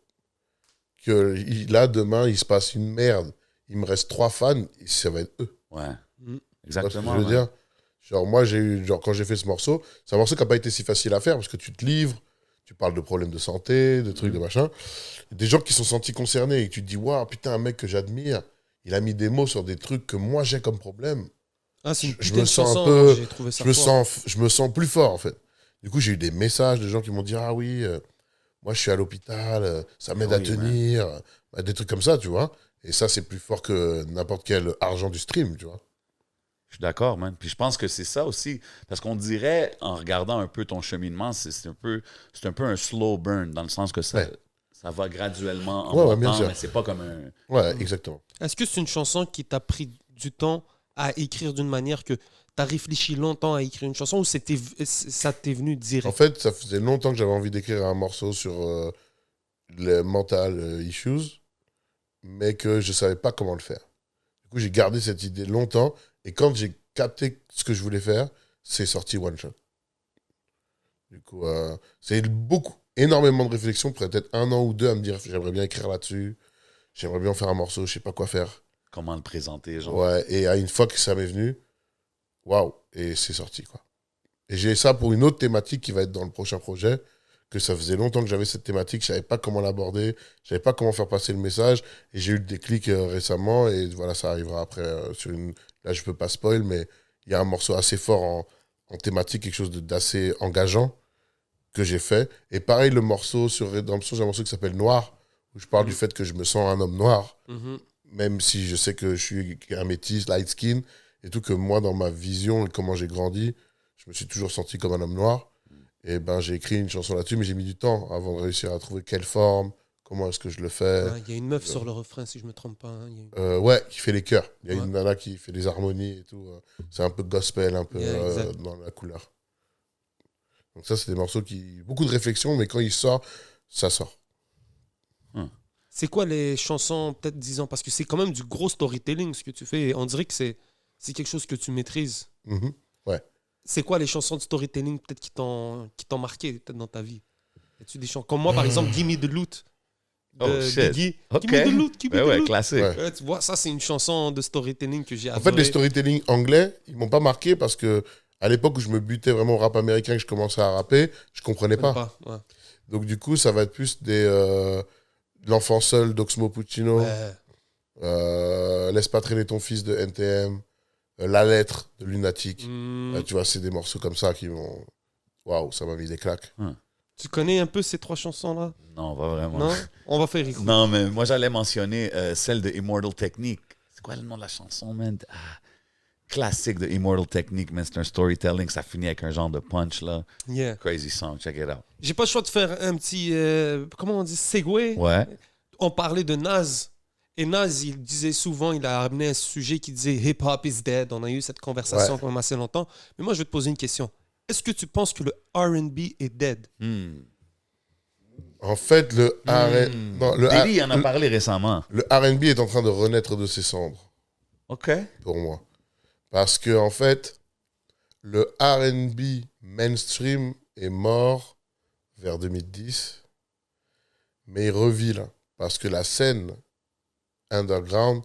que là, demain, il se passe une merde. Il me reste 3 fans, et ça va être eux. Ouais, Tu vois ce exactement. que je veux ouais. dire? Genre, moi, quand j'ai fait ce morceau, c'est un morceau qui n'a pas été si facile à faire parce que tu te livres, tu parles de problèmes de santé, de trucs, de machin. Des gens qui sont sentis concernés et que tu te dis, waouh, putain, un mec que j'admire, il a mis des mots sur des trucs que moi j'ai comme problème. Ah, c'est une Je putain me de sens chanson, un peu. j'ai trouvé ça Je me fort. sens plus fort, en fait. Du coup, j'ai eu des messages de gens qui m'ont dit, ah oui, moi je suis à l'hôpital, ça m'aide à Oui, tenir, des trucs comme ça, tu vois. Et ça, c'est plus fort que n'importe quel argent du stream, tu vois. Je suis d'accord, man. Puis je pense que c'est ça aussi. Parce qu'on dirait, en regardant un peu ton cheminement, c'est un peu un slow burn, dans le sens que ça va graduellement en Ouais, bien montant, sûr. mais c'est pas comme un... Ouais, exactement. Est-ce que c'est une chanson qui t'a pris du temps à écrire d'une manière que t'as réfléchi longtemps à écrire une chanson ou ça t'est venu direct? En fait, ça faisait longtemps que j'avais envie d'écrire un morceau sur les mental issues, mais que je savais pas comment le faire. Du coup, j'ai gardé cette idée longtemps, et quand j'ai capté ce que je voulais faire, c'est sorti One Shot. Du coup, c'est énormément de réflexion, peut-être 1 an ou 2 à me dire, j'aimerais bien écrire là-dessus, j'aimerais bien faire un morceau, je sais pas quoi faire. Comment le présenter, genre. Ouais, et à une fois que ça m'est venu, waouh, et c'est sorti, quoi. Et j'ai ça pour une autre thématique qui va être dans le prochain projet, que ça faisait longtemps que j'avais cette thématique, je savais pas comment l'aborder, je savais pas comment faire passer le message, et j'ai eu le déclic récemment, et voilà, ça arrivera après sur une... Là, je peux pas spoil, mais il y a un morceau assez fort en thématique, quelque chose d'assez engageant que j'ai fait. Et pareil, le morceau sur Redemption, j'ai un morceau qui s'appelle Noir, où je parle du fait que je me sens un homme noir, même si je sais que je suis un métis, light skin, et tout, que moi, dans ma vision et comment j'ai grandi, je me suis toujours senti comme un homme noir. Et ben, j'ai écrit une chanson là-dessus, mais j'ai mis du temps avant de réussir à trouver quelle forme, comment est-ce que je le fais. Il y a une meuf sur le refrain, si je me trompe pas. Hein. Ouais, qui fait les chœurs. Il y a Ouais. une nana qui fait les harmonies et tout. C'est un peu gospel, un peu Yeah, dans la couleur. Donc ça, c'est des morceaux qui... Beaucoup de réflexion, mais quand il sort, ça sort. C'est quoi les chansons, peut-être disons, parce que c'est quand même du gros storytelling ce que tu fais. Et on dirait que c'est quelque chose que tu maîtrises. Mhm. Ouais. C'est quoi les chansons de storytelling peut-être qui t'ont marqué peut-être dans ta vie? As-tu des chansons comme moi par exemple, Gimme the Loot de Oh, shit. Biggie. OK. Gimme the Loot, Gimme Ben the ouais, Loot. classique. Ouais. Tu vois, ça c'est une chanson de storytelling que j'ai En adorée. fait, les storytelling anglais, ils m'ont pas marqué parce que à l'époque où je me butais vraiment au rap américain, que je commençais à rapper, je comprenais Même pas. Ouais. Donc du coup, ça va être plus L'enfant seul d'Oxmo Puccino, Ouais. Laisse pas traîner ton fils de NTM, La lettre de Lunatic. Hmm. Tu vois, c'est des morceaux comme ça qui m'ont... Waouh, ça m'a mis des claques. Tu connais un peu ces trois chansons-là? Non, pas vraiment. Non? On va faire écouter. Non, mais moi, j'allais mentionner celle de Immortal Technique. C'est quoi le nom de la chanson, man? Classique de Immortal Technique, man. C'est un storytelling. Ça finit avec un genre de punch, là. Yeah. Crazy song. Check it out. J'ai pas le choix de faire un petit, comment on dit, segue. Ouais. On parlait de Nas. Et Nas, il disait souvent, il a amené un sujet qui disait Hip Hop is dead. On a eu cette conversation quand même assez longtemps. Mais moi, je vais te poser une question. Est-ce que tu penses que le R&B est dead? En fait, le Diddy en a parlé récemment. le R&B est en train de renaître de ses cendres, OK. pour moi. Parce que, en fait, le R&B mainstream est mort vers 2010, mais il revit là. Parce que la scène underground,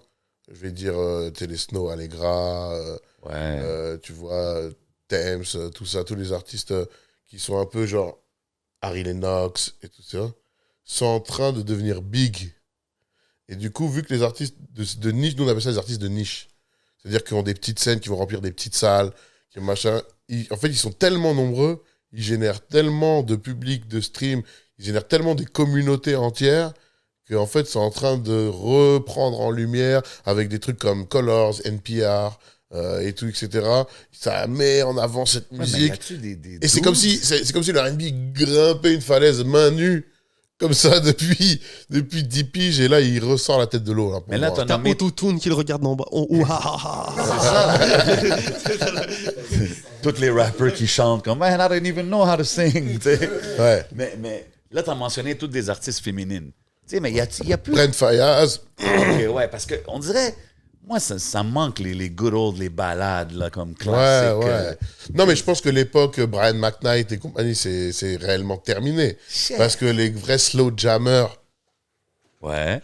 je vais dire Télé Snow, Allegra, Ouais. tu vois, Thames, tout ça, tous les artistes qui sont un peu genre Harry Lennox et tout ça, sont en train de devenir big. Et du coup, vu que les artistes de niche, nous on appelle ça les artistes de niche, c'est-à-dire qu'ils ont des petites scènes, qui vont remplir des petites salles, qui machin, en fait, ils sont tellement nombreux, ils génèrent tellement de public, de stream, ils génèrent tellement des communautés entières, qu'en fait, c'est en train de reprendre en lumière avec des trucs comme Colors, NPR, et tout, etc. Ça met en avant cette Ouais, mais y musique. a-tu des Et c'est comme si le R&B grimpait une falaise main nue, comme ça, depuis 10 piges, et là, il ressort la tête de l'eau. Là, pour Mais là, moi. t'as T'as nommé... Autotune qui le regarde en bas. Oh, oh, ha, ha, ha. Tous les rappers qui chantent comme « Man, I don't even know how to sing ». tu sais. Ouais. Mais là, t'as mentionné toutes des artistes féminines. Tu sais, mais y a plus... Brent Faiyaz, Ok, ouais, parce qu'on dirait... Moi, ça me manque les good old, les ballades, là, comme ouais, classiques. ouais. Non, mais je pense que l'époque Brian McKnight et compagnie, c'est réellement terminé. Shit. Parce que les vrais slow jammers, Ouais.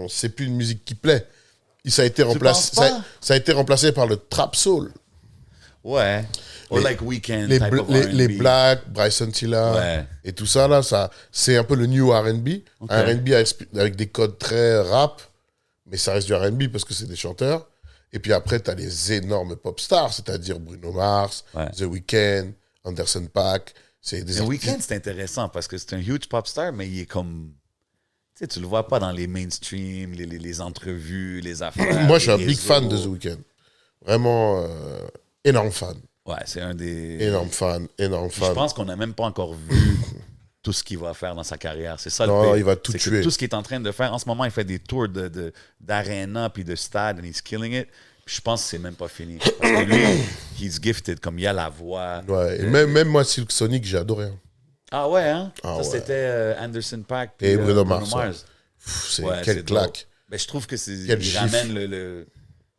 c'est plus une musique qui plaît. Ça a été remplacé, penses pas? ça a été remplacé par le trap soul. Ouais. Or Les- like Weekend Les, type of les R&B. Black, Bryson Tiller Ouais. et tout ça, là, c'est un peu le new R&B. Ok. Un R&B avec des codes très rap, mais ça reste du R&B parce que c'est des chanteurs. Et puis après, tu as les énormes pop stars, c'est-à-dire Bruno Mars, Ouais. The Weeknd, Anderson .Paak. C'est des Le artistes- Weeknd, c'est intéressant parce que c'est un huge pop star, mais il est comme... Tu sais, tu le vois pas dans les mainstream, les entrevues, les affaires. Moi, je suis un les big fan de réseaux. The Weeknd. Vraiment, énorme fan. Ouais, c'est un des... Énorme fan, énorme Puis fan. je pense qu'on n'a même pas encore vu tout ce qu'il va faire dans sa carrière. C'est ça Non, le pire. il va tout C'est que tuer. tout ce qu'il est en train de faire, en ce moment, il fait des tours d'aréna puis de stade and he's killing it. Puis je pense que c'est même pas fini. Parce que lui, he's gifted, comme il a la voix. Ouais, et même moi, Silk Sonic, j'ai adoré. Hein. Ah ouais, hein? Ah ça, ouais. c'était Anderson .Paak puis Et Bruno Mars, ouais. C'est Ouais, quelle c'est claque. Mais je trouve que Quel il gif. ramène le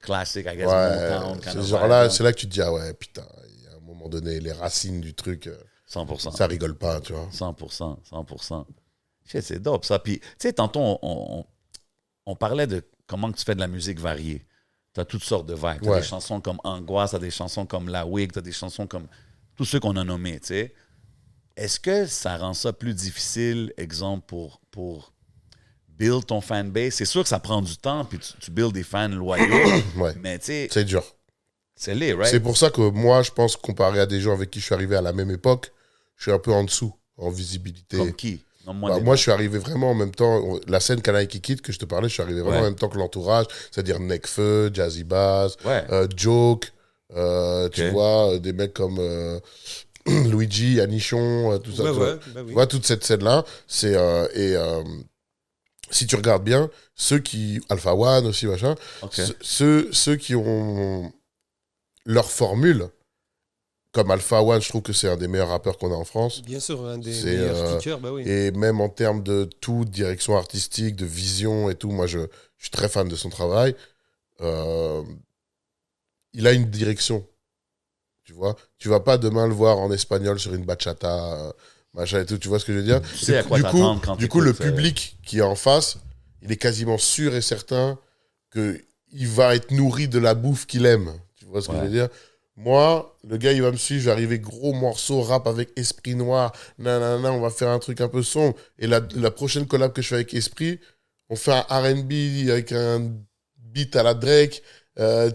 classique, I guess, Ouais, Motown, kind ce of genre-là, vibe, c'est là que tu te dis, ah ouais, putain, il y a un moment donné, les racines du truc, 100%. ça rigole pas, tu vois. 100%. Shit, c'est dope, ça. Puis, tu sais, tantôt, on parlait de comment que tu fais de la musique variée. Tu as toutes sortes de vibes. Tu as Ouais. des chansons comme Angoisse, tu as des chansons comme La Wig, tu as des chansons comme tous ceux qu'on a nommés, tu sais. Est-ce que ça rend ça plus difficile, exemple, pour build ton fanbase? C'est sûr que ça prend du temps, puis tu build des fans loyaux, Ouais. mais tu sais, C'est dur. c'est laid, right? C'est pour ça que moi, je pense, comparé à des gens avec qui je suis arrivé à la même époque, je suis un peu en dessous en visibilité. Comme qui? Moi, je suis arrivé vraiment en même temps. La scène Canaille qui quitte, que je te parlais, je suis arrivé vraiment Ouais. en même temps que l'entourage, c'est-à-dire Nekfeu, Jazzy Bass, Ouais. Joke, tu Ok. vois, des mecs comme Luigi, Anichon, tout ça. Ouais, tu ouais, vois. bah oui. Tu vois, toute cette scène-là, c'est. Si tu regardes bien, ceux qui. Alpha One aussi, machin, OK. ceux qui ont leur formule, comme Alpha One, je trouve que c'est un des meilleurs rappeurs qu'on a en France. Bien sûr, un des C'est, meilleurs kickers, bah oui. Et même en termes de tout, direction artistique, de vision et tout, moi je suis très fan de son travail. Il a une direction, tu vois. Tu vas pas demain le voir en espagnol sur une bachata, machin et tout, tu vois ce que je veux dire. Tu sais à quoi Du coup, t'attendre quand du coup, le t'écoutes, public qui est en face, il est quasiment sûr et certain qu'il va être nourri de la bouffe qu'il aime. Tu vois ce que je Ouais. veux dire. Moi, le gars, il va me suivre, je vais arriver gros morceau, rap avec Esprit Noir, nanana, on va faire un truc un peu sombre. Et la prochaine collab que je fais avec Esprit, on fait un R&B avec un beat à la Drake,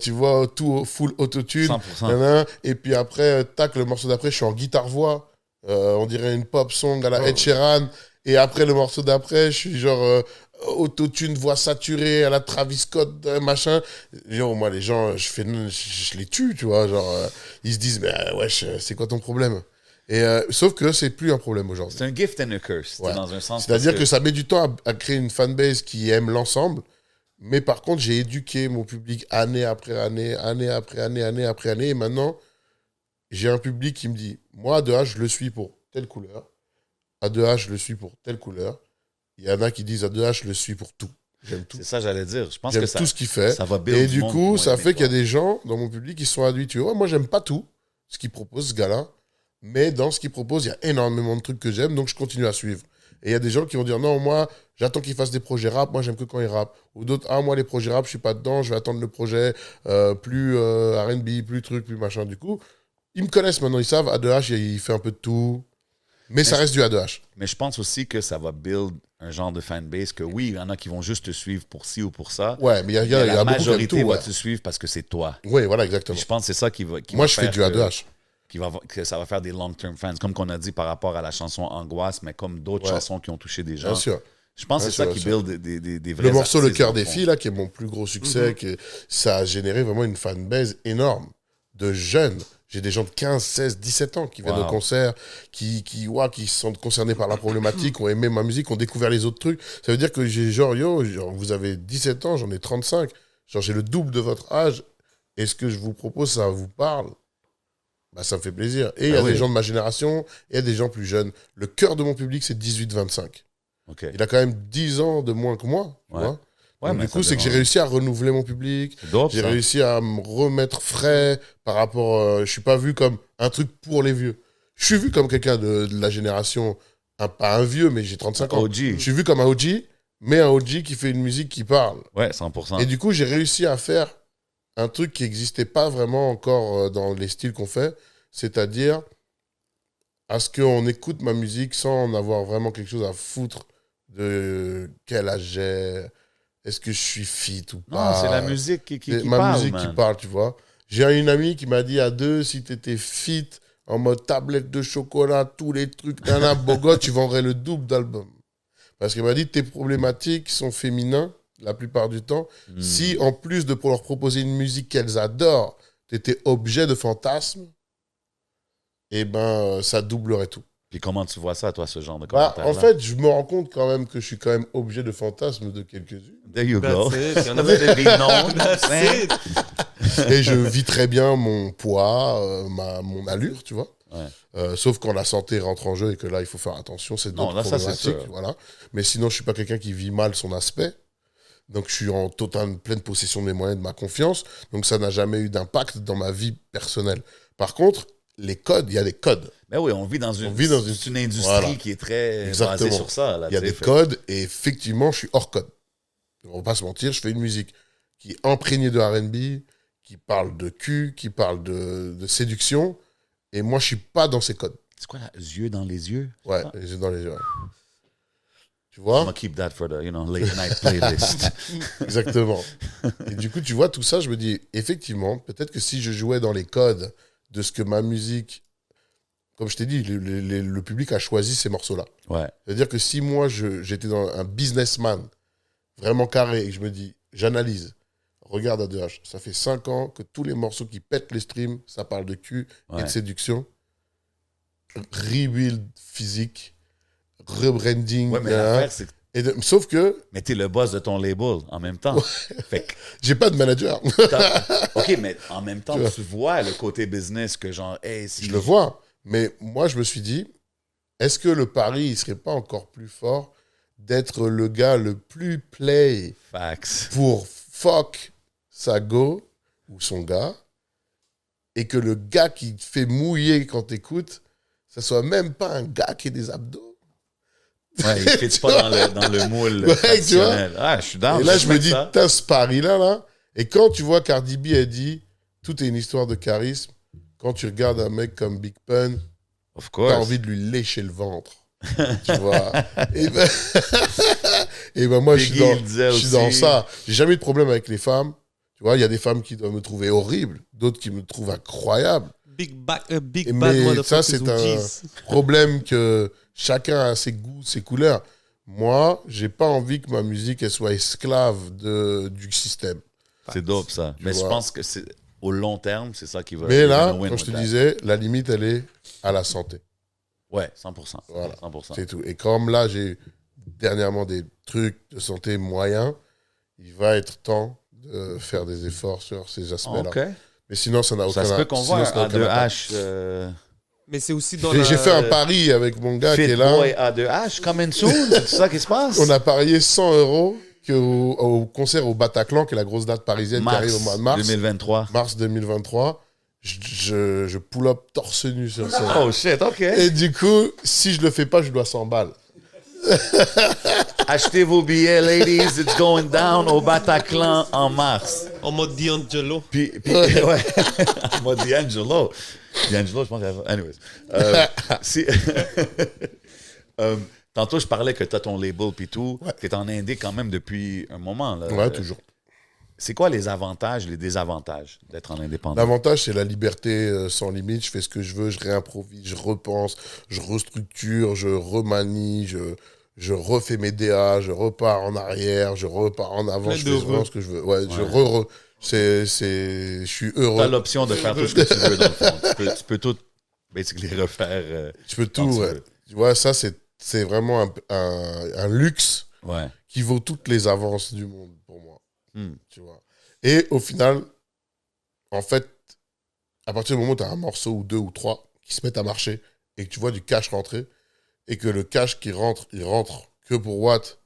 tu vois, tout full autotune. 100%. nanana. Et puis après, tac, le morceau d'après, je suis en guitare-voix. On dirait une pop song à la Ed Sheeran. Et après, le morceau d'après, je suis genre autotune, voix saturée à la Travis Scott, machin. Genre, moi, les gens, je les tue, tu vois. Genre, ils se disent, mais wesh, c'est quoi ton problème? Et sauf que c'est plus un problème aujourd'hui. C'est un gift and a curse, Ouais. dans un sens. C'est-à-dire parce que ça met du temps à créer une fanbase qui aime l'ensemble. Mais par contre, j'ai éduqué mon public année après année, année après année, année après année. Et maintenant, j'ai un public qui me dit, moi, A2H, je le suis pour telle couleur. A2H, je le suis pour telle couleur. Il y en a qui disent A2H, je le suis pour tout. J'aime tout. C'est ça, j'allais dire. Je pense J'aime que ça, tout ce qu'il fait. ça va build Et du monde qui coup, vont ça aimer fait qu'il y a toi. des gens dans mon public qui sont habitués. Ouais, moi, j'aime pas tout ce qu'il propose, ce gars-là. Mais dans ce qu'il propose, il y a énormément de trucs que j'aime, donc je continue à suivre. Et il y a des gens qui vont dire non, moi, j'attends qu'il fasse des projets rap, moi, j'aime que quand il rappe. Ou d'autres, ah, moi, les projets rap, je suis pas dedans, je vais attendre le projet plus R&B, plus truc, plus machin. Du coup, ils me connaissent maintenant, ils savent, A2H, il fait un peu de tout. Mais ça reste du A2H. Mais je pense aussi que ça va build un genre de fanbase que oui, il y en a qui vont juste te suivre pour ci ou pour ça. Ouais, mais il y a, Mais il y a la beaucoup qui aiment majorité tout. va Ouais. te suivre parce que c'est toi. Oui, voilà, Et exactement. je pense que c'est ça qui va Moi, je fais faire du que- A2H. que ça va faire des long-term fans. Comme qu'on a dit par rapport à la chanson Angoisse, mais comme d'autres Ouais. chansons qui ont touché des gens. Bien sûr. Je pense que c'est Bien ça sûr, qui bien build des vrais Le morceau Le artistes, cœur dans des le fond. filles, là, qui est mon plus gros succès, ça a généré vraiment une fanbase énorme de jeunes. J'ai des gens de 15, 16, 17 ans qui viennent Wow. au concert, qui se sont concernés par la problématique, ont aimé ma musique, ont découvert les autres trucs. Ça veut dire que j'ai genre, vous avez 17 ans, j'en ai 35. Genre, j'ai le double de votre âge. Et ce que je vous propose, ça vous parle. Bah, ça me fait plaisir. Et il y a oui. des gens de ma génération, et il y a des gens plus jeunes. Le cœur de mon public, c'est 18-25. OK. Il a quand même 10 ans de moins que moi. Tu Ouais. vois. Ouais, Donc, mais du coup, ça c'est que j'ai dérange. réussi à renouveler mon public. C'est dope, J'ai ça. réussi à me remettre frais par rapport. Je suis pas vu comme un truc pour les vieux. Je suis vu comme quelqu'un de la génération, pas un vieux, mais j'ai 35 ans. OG. Je suis vu comme un OG, mais un OG qui fait une musique qui parle. Ouais, 100%. Et du coup, j'ai réussi à faire un truc qui n'existait pas vraiment encore dans les styles qu'on fait, c'est-à-dire à ce qu'on écoute ma musique sans en avoir vraiment quelque chose à foutre de quel âge j'ai, est-ce que je suis fit ou Non, pas. c'est la musique qui C'est qui ma parle, musique man. qui parle, tu vois. J'ai une amie qui m'a dit à deux, si t'étais fit, en mode tablette de chocolat, tous les trucs, nana, bogot, tu vendrais le double d'albums. Parce qu'elle m'a dit, tes problématiques sont féminins, la plupart du temps. Hmm. Si, en plus de pour leur proposer une musique qu'elles adorent, t'étais objet de fantasme, eh ben, ça doublerait tout. Puis comment tu vois ça, toi, ce genre de Bah, commentaire en fait, je me rends compte quand même que je suis quand même objet de fantasme de quelques-unes. There you go. That's it. Il y en Vous avait avez des noms, That's it. Et je vis très bien mon poids, mon allure, tu vois. Ouais. Sauf quand la santé rentre en jeu et que là, il faut faire attention, c'est Non, d'autres là, ça, c'est problématiques. sûr. Voilà. Mais sinon, je suis pas quelqu'un qui vit mal son aspect. Donc, je suis en totale pleine possession de mes moyens, de ma confiance. Donc, ça n'a jamais eu d'impact dans ma vie personnelle. Par contre, les codes, il y a des codes. Ben oui, on vit dans une, vit dans une- c'est une industrie Voilà. qui est très Exactement. basée sur ça. Là, Il y a tu sais, des fait- codes et effectivement, je suis hors code. On va pas se mentir, je fais une musique qui est imprégnée de R&B, qui parle de cul, qui parle de séduction. Et moi, je suis pas dans ces codes. C'est quoi, là? Yeux dans les yeux? Ouais, les yeux dans les yeux. Ouais. Tu vois? I'm gonna keep that for the, late night playlist. Exactement. Et du coup, tu vois, tout ça, je me dis, effectivement, peut-être que si je jouais dans les codes de ce que ma musique... Comme je t'ai dit, le public a choisi ces morceaux-là. Ouais. C'est-à-dire que si moi, j'étais dans un businessman vraiment carré et que je me dis, j'analyse, regarde A2H, ça fait 5 ans que tous les morceaux qui pètent les streams, ça parle de cul et de séduction. Rebuild physique, rebranding. Ouais, mais l'affaire, c'est que sauf que... mais t'es le boss de ton label en même temps. Fait que j'ai pas de manager. OK, mais en même temps, tu vois le côté business que genre, hey, si Je le vois. Mais moi, je me suis dit, est-ce que le pari, il serait pas encore plus fort d'être le gars le plus play Facts. pour fuck sa go ou son gars et que le gars qui te fait mouiller quand t'écoutes, ça soit même pas un gars qui a des abdos. Ouais, il ne fit pas dans le moule Ouais, traditionnel. Ah, je suis down. Et là, je me dis, ça. t'as ce pari-là, là. Et quand tu vois Cardi B, elle dit, tout est une histoire de charisme. Quand tu regardes un mec comme Big Pun, Of t'as course. envie de lui lécher le ventre. Tu vois. Et ben moi, je Biggie, il disait suis dans aussi. ça. J'ai jamais eu de problème avec les femmes. Tu vois, il y a des femmes qui doivent me trouver horrible, d'autres qui me trouvent incroyable. Big bad Mais ça, motherfuckers c'est ou un G's. problème que chacun a ses goûts, ses couleurs. Moi, j'ai pas envie que ma musique elle soit esclave du système. C'est dope, ça. Tu Mais je vois. pense que au long terme, c'est ça qui va... Mais you're là, gonna win comme je te with that. disais, la limite, elle est à la santé. Ouais, 100%. Voilà. 100%. C'est tout. Et comme là, j'ai dernièrement des trucs de santé moyens, il va être temps de faire des efforts sur ces aspects-là. OK. Mais sinon, ça n'a aucun Ça se peut qu'on sinon, voit ça n'a un aucun impact. A2H... Mais c'est aussi dans J'ai fait un pari avec mon gars qui Fit est là. Boy A2H coming soon. C'est ça qui se passe? On a parié 100 € au concert au Bataclan, qui est la grosse date parisienne qui arrive au mois de mars. 2023. Mars 2023. Je pull up torse nu sur scène. Oh shit, OK. Et du coup, si je le fais pas, je dois 100 balles. Achetez vos billets, ladies. It's going down au Bataclan en mars. en mode D'Angelo. Puis ouais. Moi, D'Angelo. D'Angelo, je pense qu'il y a... Anyways. Tantôt, je parlais que tu as ton label puis tout. Tu es en indé quand même depuis un moment. Là. Ouais, toujours. C'est quoi les avantages, les désavantages d'être en indépendant? L'avantage, c'est la liberté sans limite. Je fais ce que je veux, je réimprovise, je repense, je restructure, je remanie, je refais mes DA, je repars en arrière, je repars en avant, Plein je de fais vraiment re. ce que je veux. Ouais, je suis Tu as heureux. l'option de faire tout ce que tu veux, dans le fond. Tu peux tout, basically, refaire. Je peux quand tout, tu ouais. veux. Tu vois, ça, c'est vraiment un luxe Ouais. qui vaut toutes les avances du monde pour moi. Hmm. Tu vois. Et au final, en fait, à partir du moment où tu as un morceau ou deux ou trois qui se mettent à marcher et que tu vois du cash rentrer et que le cash qui rentre, il rentre que pour Watt,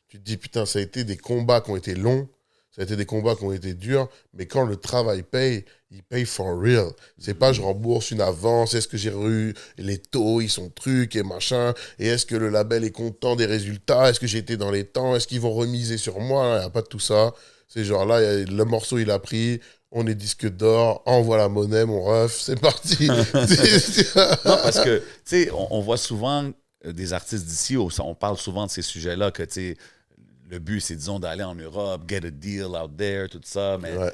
tu te dis putain, ça a été des combats qui ont été longs, ça a été des combats qui ont été durs, mais quand le travail paye, il paye for real. C'est pas je rembourse une avance, est-ce que j'ai eu les taux, ils sont trucs et machin, et est-ce que le label est content des résultats, est-ce que j'ai été dans les temps, est-ce qu'ils vont remiser sur moi, il n'y a pas de tout ça. C'est genre là, le morceau il a pris, on est disque d'or, envoie la monnaie, mon ref, c'est parti. Non, parce que, tu sais, on voit souvent des artistes d'ici, on parle souvent de ces sujets-là, que, tu sais, le but, c'est, disons, d'aller en Europe, get a deal out there, tout ça, mais, Ouais.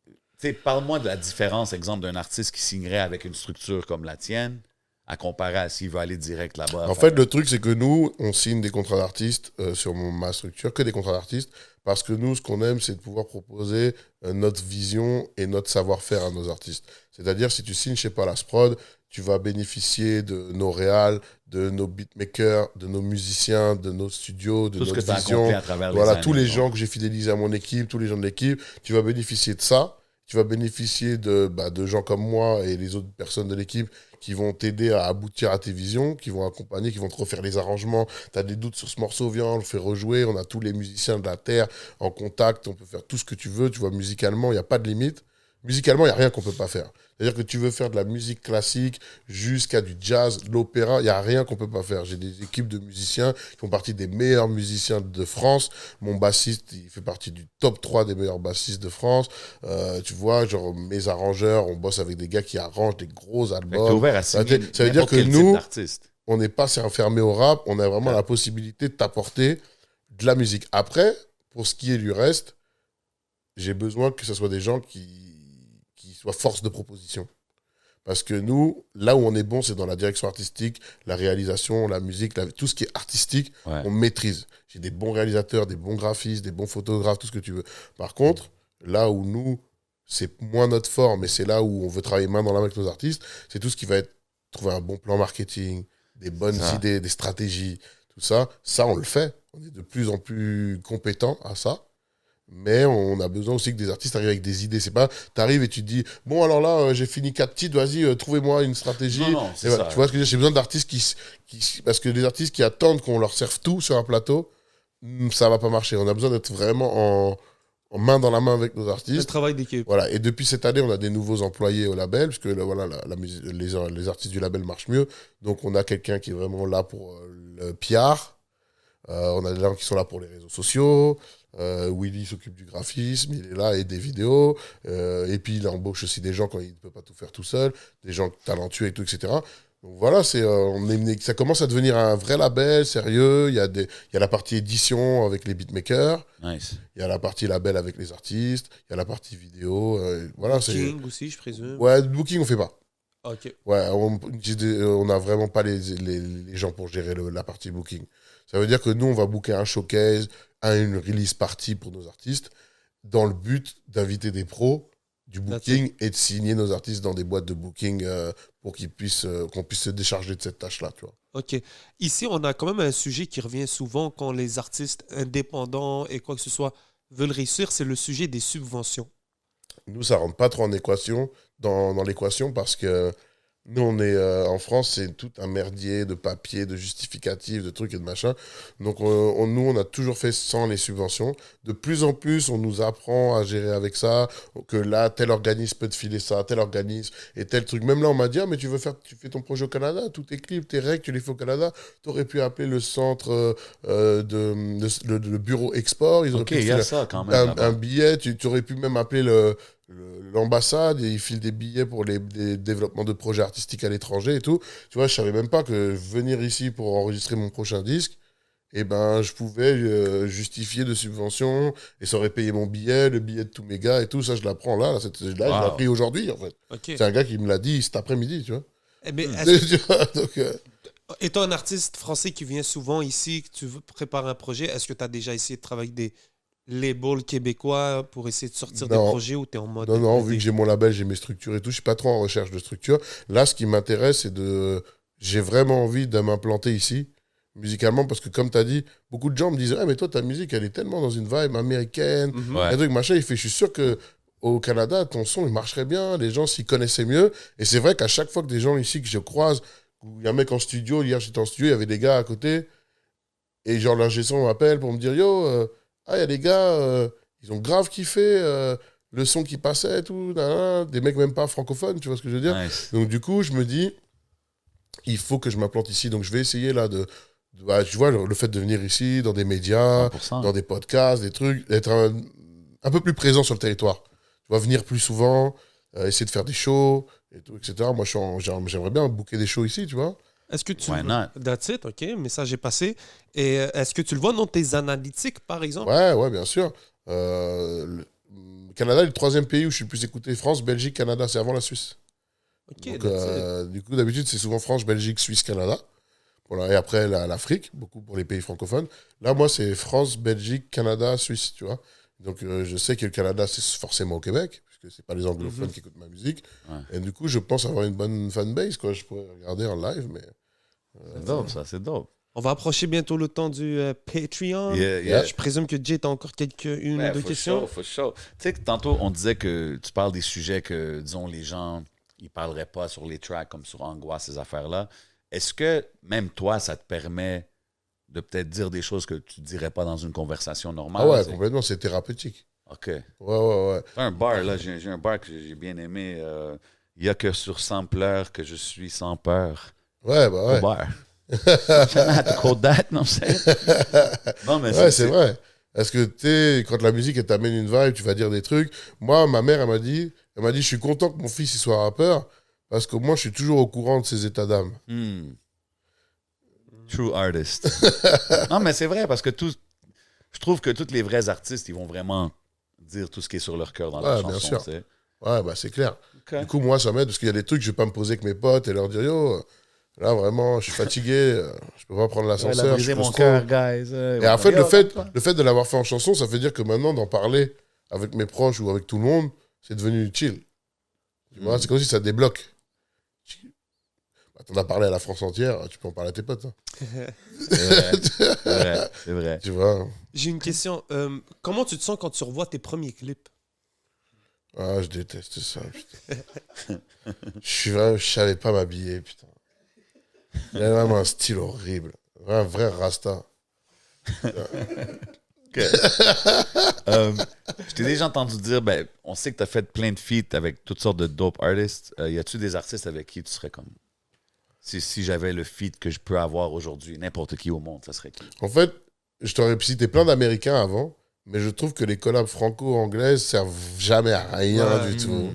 tu sais, parle-moi de la différence, exemple, d'un artiste qui signerait avec une structure comme la tienne, à comparer à s'il veut aller direct là-bas. En fait, le truc, c'est que nous, on signe des contrats d'artistes sur ma structure, que des contrats d'artistes, parce que nous, ce qu'on aime, c'est de pouvoir proposer notre vision et notre savoir-faire à nos artistes. C'est-à-dire, si tu signes chez Palace Prod, tu vas bénéficier de nos réals, de nos beatmakers, de nos musiciens, de nos studios, de tout ce que notre tu as vision. accompli à travers les Voilà, années, tous les donc. gens que j'ai fidélisés à mon équipe, tous les gens de l'équipe, tu vas bénéficier de ça. Tu vas bénéficier de gens comme moi et les autres personnes de l'équipe qui vont t'aider à aboutir à tes visions, qui vont accompagner, qui vont te refaire les arrangements. Tu as des doutes sur ce morceau, viens, on le fait rejouer. On a tous les musiciens de la Terre en contact, on peut faire tout ce que tu veux. Tu vois, musicalement, il n'y a pas de limite. musicalement, il n'y a rien qu'on peut pas faire. C'est-à-dire que tu veux faire de la musique classique jusqu'à du jazz, de l'opéra, il n'y a rien qu'on peut pas faire. J'ai des équipes de musiciens qui font partie des meilleurs musiciens de France. Mon bassiste, il fait partie du top 3 des meilleurs bassistes de France. Tu vois, genre mes arrangeurs, on bosse avec des gars qui arrangent des gros Fait que t'es albums. ouvert à Ça signer veut dire n'importe que quel type nous, d'artiste. on n'est pas enfermé au rap, on a vraiment la possibilité de t'apporter de la musique. Après, pour ce qui est du reste, j'ai besoin que ce soit des gens qui soient force de proposition. Parce que nous, là où on est bon, c'est dans la direction artistique, la réalisation, la musique, tout ce qui est artistique, Ouais. on maîtrise. J'ai des bons réalisateurs, des bons graphistes, des bons photographes, tout ce que tu veux. Par contre, là où nous, c'est moins notre fort, mais c'est là où on veut travailler main dans la main avec nos artistes, c'est tout ce qui va être trouver un bon plan marketing, des bonnes idées, des stratégies, tout ça. Ça, on le fait. On est de plus en plus compétents à ça. Mais on a besoin aussi que des artistes arrivent avec des idées. C'est pas, t'arrives et tu te dis, bon, alors là, j'ai fini 4 titres, vas-y, trouvez-moi une stratégie. Non, c'est Et voilà, ça. tu vois ce que je veux dire? J'ai besoin d'artistes parce que des artistes qui attendent qu'on leur serve tout sur un plateau, ça va pas marcher. On a besoin d'être vraiment en main dans la main avec nos Le artistes. travail d'équipe. Voilà. Et depuis cette année, on a des nouveaux employés au label, parce que voilà, les artistes du label marchent mieux. Donc, on a quelqu'un qui est vraiment là pour le PR. On a des gens qui sont là pour les réseaux sociaux. Willy s'occupe du graphisme, il est là et des vidéos. Et puis, il embauche aussi des gens quand il ne peut pas tout faire tout seul, des gens talentueux et tout, etc. Donc voilà, ça commence à devenir un vrai label sérieux. Il y a la partie édition avec les beatmakers. Nice. Il y a la partie label avec les artistes. Il y a la partie vidéo. Voilà, King aussi, je présume. Ouais, le booking, on fait pas. Ok. Ouais, on n'a vraiment pas les gens pour gérer la partie booking. Ça veut dire que nous, on va booker un showcase, une release party pour nos artistes, dans le but d'inviter des pros du booking et de signer nos artistes dans des boîtes de booking pour qu'on puisse se décharger de cette tâche-là, tu vois. OK. Ici, on a quand même un sujet qui revient souvent quand les artistes indépendants et quoi que ce soit veulent réussir, c'est le sujet des subventions. Nous, ça rentre pas trop en équation, dans l'équation, parce que nous, on est en France, c'est tout un merdier de papiers, de justificatifs, de trucs et de machin. Donc, nous, on a toujours fait sans les subventions. De plus en plus, on nous apprend à gérer avec ça, que là, tel organisme peut te filer ça, tel organisme et tel truc. Même là, on m'a dit, ah, mais tu fais ton projet au Canada, tous tes clips, tes règles, tu les fais au Canada. Tu aurais pu appeler le centre le bureau export. Ils auraient OK, pu te il y a filer ça quand même. là-bas. un billet. Tu aurais pu même appeler l'ambassade et ils filent des billets pour les développements de projets artistiques à l'étranger et tout. Tu vois, je savais même pas que venir ici pour enregistrer mon prochain disque, eh ben, je pouvais justifier de subventions et ça aurait payé mon billet, le billet de tous mes gars et tout. Ça, je l'apprends là. Je l'ai appris aujourd'hui, en fait. OK. C'est un gars qui me l'a dit cet après-midi, tu vois. Eh bien, Tu vois, donc, étant un artiste français qui vient souvent ici, que tu veux préparer un projet, est-ce que tu as déjà essayé de travailler avec des labels québécois pour essayer de sortir des Non. projets ou tu es en mode... non, vu que j'ai mon label, j'ai mes structures et tout, je suis pas trop en recherche de structure. Là, ce qui m'intéresse, c'est j'ai vraiment envie de m'implanter ici, musicalement, parce que comme tu as dit, beaucoup de gens me disent, ah, mais toi, ta musique, elle est tellement dans une vibe américaine, Mhm. Ouais. un truc machin. Je suis sûr que au Canada, ton son, il marcherait bien, les gens s'y connaissaient mieux. Et c'est vrai qu'à chaque fois que des gens ici que je croise, où il y a un mec en studio, hier j'étais en studio, il y avait des gars à côté, et genre l'ingé son m'appelle pour me dire, yo, il y a des gars, ils ont grave kiffé le son qui passait et tout, des mecs même pas francophones, tu vois ce que je veux dire? Nice. Donc du coup, je me dis, il faut que je m'implante ici. Donc je vais essayer là tu vois, le fait de venir ici, dans des médias, 100%. dans des podcasts, des trucs, d'être un peu plus présent sur le territoire. Tu vois, venir plus souvent, essayer de faire des shows, et tout, etc. Moi, j'aimerais bien booker des shows ici, tu vois. Est-ce que tu... Why not? That's it, OK, message est passé. Et est-ce que tu le vois dans tes analytiques, par exemple? Ouais, bien sûr. Le Canada est le 3e pays où je suis le plus écouté. France, Belgique, Canada, c'est avant la Suisse. OK, Donc, that's it. du coup, d'habitude, c'est souvent France, Belgique, Suisse, Canada. Voilà. Et après, l'Afrique, beaucoup pour les pays francophones. Là, moi, c'est France, Belgique, Canada, Suisse, tu vois. Donc, je sais que le Canada, c'est forcément au Québec, puisque c'est pas les anglophones qui écoutent ma musique. Ouais. Et du coup, je pense avoir une bonne fanbase, quoi. Je pourrais regarder en live, mais... C'est dope, ça, c'est dope. On va approcher bientôt le temps du Patreon. Yeah. Je présume que Jay, t'as encore une ou deux questions. For sure. Tu sais que tantôt, on disait que tu parles des sujets que, disons, les gens, ils parleraient pas sur les tracks, comme sur Angoisse, ces affaires-là. Est-ce que, même toi, ça te permet de peut-être dire des choses que tu dirais pas dans une conversation normale? Ah ouais, t'sais? complètement, c'est thérapeutique. OK. Ouais. T'as un bar, là. J'ai un bar que j'ai bien aimé. Il y a que sur Sampler que je suis sans peur. Ouais, bah ouais. Au bar. Trying not to quote that, non, non, mais Ouais, c'est vrai. Parce que, tu sais, quand la musique, elle t'amène une vibe, tu vas dire des trucs. Moi, ma mère, elle m'a dit, je suis content que mon fils, il soit rappeur, parce que moi, je suis toujours au courant de ses états d'âme. True artist. Non, mais c'est vrai, parce que je trouve que tous les vrais artistes, ils vont vraiment dire tout ce qui est sur leur cœur dans leur chanson. Bien sûr. T'sais. Ouais, bah c'est clair. Okay. Du coup, moi, ça m'aide, parce qu'il y a des trucs, je vais pas me poser avec mes potes et leur dire, yo, là, vraiment, je suis fatigué, je peux pas prendre l'ascenseur. Je mon cœur, guys. Et en fait, le fait de l'avoir fait en chanson, ça fait dire que maintenant, d'en parler avec mes proches ou avec tout le monde, c'est devenu chill. Tu vois, c'est comme si ça débloque. T'en as parlé à la France entière, tu peux en parler à tes potes. Hein. C'est vrai. Tu vois. J'ai une question. Comment tu te sens quand tu revois tes premiers clips? Ah, je déteste ça, putain. Je savais pas m'habiller, putain. Il y a vraiment un style horrible. Un vrai rasta. Je t'ai déjà entendu dire, on sait que tu as fait plein de feats avec toutes sortes de dope artists. Y a-tu des artistes avec qui tu serais comme... Si j'avais le feat que je peux avoir aujourd'hui, n'importe qui au monde, ça serait qui? En fait, je t'aurais cité plein d'Américains avant, mais je trouve que les collabs franco-anglaises servent jamais à rien du tout.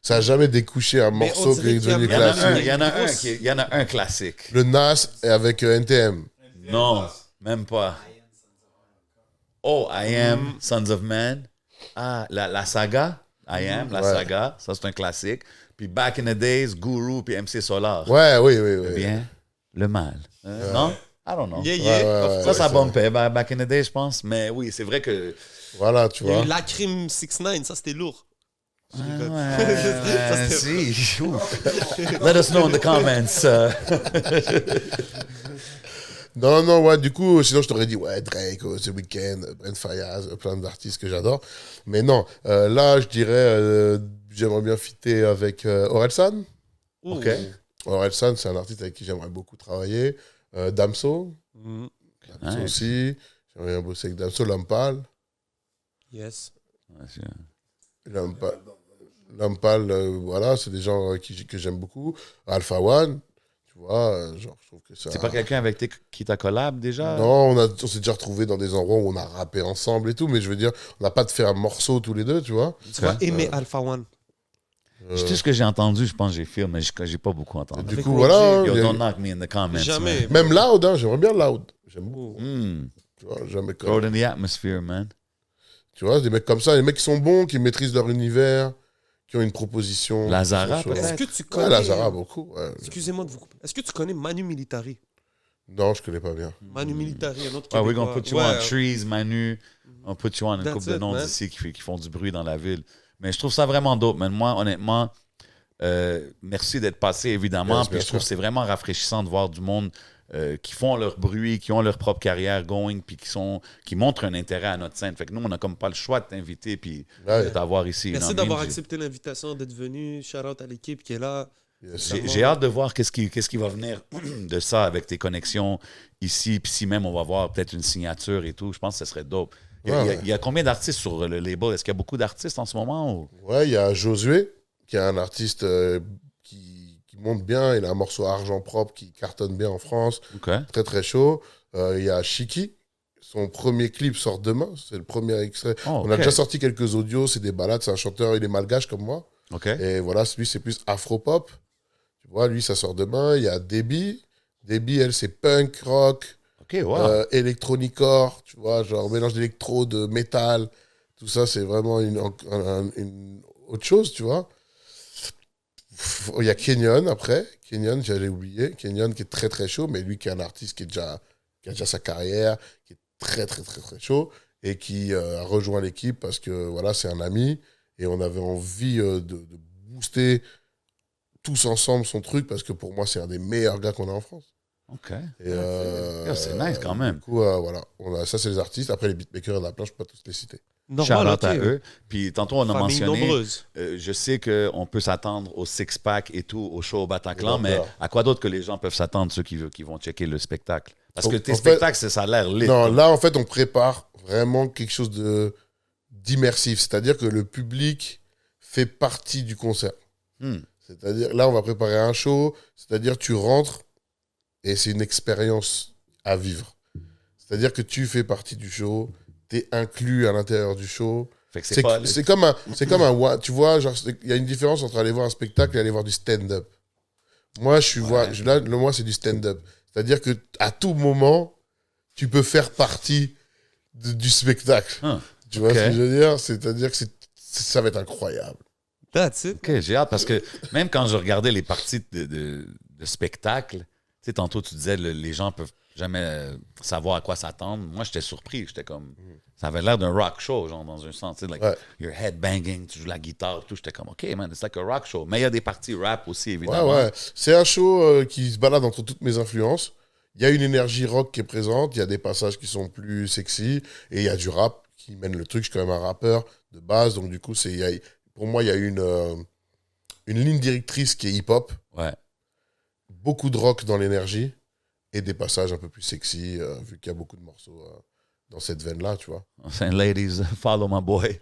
Ça n'a jamais découché un morceau qui est devenu classique. Il y en a un classique. Le Nas avec NTM. Non, même pas. Oh, I Am, Sons of Man. Ah, la saga. I Am, la saga. Ça, c'est un classique. Puis Back in the Days, Guru, puis MC Solar. Ouais, oui. Bien, le mal. Non? I don't know. Ça bumpait back in the day, je pense. Mais oui, c'est vrai que... Voilà, tu vois. Il y a eu Lacrim 6ix9ine, ça c'était lourd. Si. Let us know in the comments. Non, ouais, du coup, sinon je t'aurais dit, ouais, Drake, The Weeknd, Brent Faiyaz, plein d'artistes que j'adore. Mais non, là, je dirais, j'aimerais bien fitter avec Orelsan. OK. Orelsan, c'est un artiste avec qui j'aimerais beaucoup travailler. Damso. Damso aussi. J'aimerais bien bosser avec Damso. Lampal. Yes. Lampal, voilà, c'est des gens que j'aime beaucoup. Alpha One. Tu vois, genre, je trouve que ça... C'est pas quelqu'un avec qui t'as collab déjà? Non, on s'est déjà retrouvés dans des endroits où on a rappé ensemble et tout, mais je veux dire, on n'a pas de fait un morceau tous les deux, tu vois. Tu vas aimer Alpha One. C'est tout ce que j'ai entendu, je pense que j'ai fait, mais j'ai pas beaucoup entendu. Du coup, voilà. Yo, don't knock me in the comments. Jamais. Même Loud, hein, j'aimerais bien Loud. J'aime beaucoup. Tu vois, jamais Throw it in the atmosphere, man. Tu vois, des mecs comme ça, des mecs qui sont bons, qui maîtrisent leur univers, qui ont une proposition. Lazara, peut-être? Est-ce que tu connais... Ouais, Lazara, beaucoup. Ouais. Excusez-moi de vous couper. Est-ce que tu connais Manu Militari? Non, je connais pas bien. Manu Militari, un autre Ah oui, Québécois. on put you on trees, Manu. On put you on une couple de noms man. d'ici qui font du bruit dans la ville. Mais je trouve ça vraiment dope, man. Moi, honnêtement, merci d'être passé, évidemment. Yes, puis je trouve que c'est vraiment rafraîchissant de voir du monde qui font leur bruit, qui ont leur propre carrière going, puis qui montrent un intérêt à notre scène. Fait que nous, on n'a comme pas le choix de t'inviter puis de t'avoir ici. Merci d'avoir accepté l'invitation, d'être venu. Shout out à l'équipe qui est là. Yes. J'ai hâte de voir qu'est-ce qui va venir de ça avec tes connexions ici. Puis si même on va voir peut-être une signature et tout, je pense que ce serait dope. Il y a combien d'artistes sur le label? Est-ce qu'il y a beaucoup d'artistes en ce moment? Ou? Ouais, il y a Josué, qui est un artiste qui monte bien. Il a un morceau Argent Propre qui cartonne bien en France. Okay. Très, très chaud. Il y a Shiki. Son premier clip sort demain. C'est le premier extrait. On a déjà sorti quelques audios. C'est des balades. C'est un chanteur. Il est malgache comme moi. Okay. Et voilà, lui, c'est plus afro-pop. Tu vois, lui, ça sort demain. Il y a Debbie. Debbie, elle, c'est punk, rock. Okay, wow. Electronicore, tu vois, genre mélange d'électro, de métal, tout ça, c'est vraiment une autre chose, tu vois. Il y a Kenyon après, Kenyon, j'allais oublier, Kenyon qui est très très chaud, mais lui qui est un artiste qui a déjà sa carrière, qui est très très très très chaud, et qui a rejoint l'équipe parce que voilà, c'est un ami, et on avait envie de booster tous ensemble son truc, parce que pour moi, c'est un des meilleurs gars qu'on a en France. OK. C'est nice quand même. Du coup, voilà. Ça, c'est les artistes. Après, les beatmakers, il y en a plein, je ne peux pas tous les citer. Shout-out à eux. Puis tantôt, on a mentionné, je sais qu'on peut s'attendre au six-pack et tout, au show au Bataclan, mais à quoi d'autre que les gens peuvent s'attendre, ceux qui vont checker le spectacle? Parce que tes spectacles, ça a l'air lit. Non, là, en fait, on prépare vraiment quelque chose d'immersif. C'est-à-dire que le public fait partie du concert. C'est-à-dire, là, on va préparer un show. C'est-à-dire, tu rentres et c'est une expérience à vivre. C'est-à-dire que tu fais partie du show, tu es inclus à l'intérieur du show. Fait que C'est comme un... Tu vois, il y a une différence entre aller voir un spectacle et aller voir du stand-up. Moi, moi, c'est du stand-up. C'est-à-dire que à tout moment, tu peux faire partie du spectacle. Tu vois ce que je veux dire? C'est-à-dire que ça va être incroyable. That's it. OK, j'ai hâte parce que même quand je regardais les parties de spectacle, tu sais, tantôt tu disais les gens peuvent jamais savoir à quoi s'attendre. Moi, j'étais surpris. J'étais comme... Ça avait l'air d'un rock show, genre, dans un sens. Tu sais, like, you're headbanging, tu joues la guitare, tout. J'étais comme, OK, man, it's like a rock show. Mais il y a des parties rap aussi, évidemment. Ouais. C'est un show qui se balade entre toutes mes influences. Il y a une énergie rock qui est présente. Il y a des passages qui sont plus sexy. Et il y a du rap qui mène le truc. Je suis quand même un rappeur de base. Donc, du coup, pour moi, il y a une ligne directrice qui est hip-hop. Ouais. Beaucoup de rock dans l'énergie. Et des passages un peu plus sexy, vu qu'il y a beaucoup de morceaux dans cette veine-là, tu vois. Ladies, follow my boy.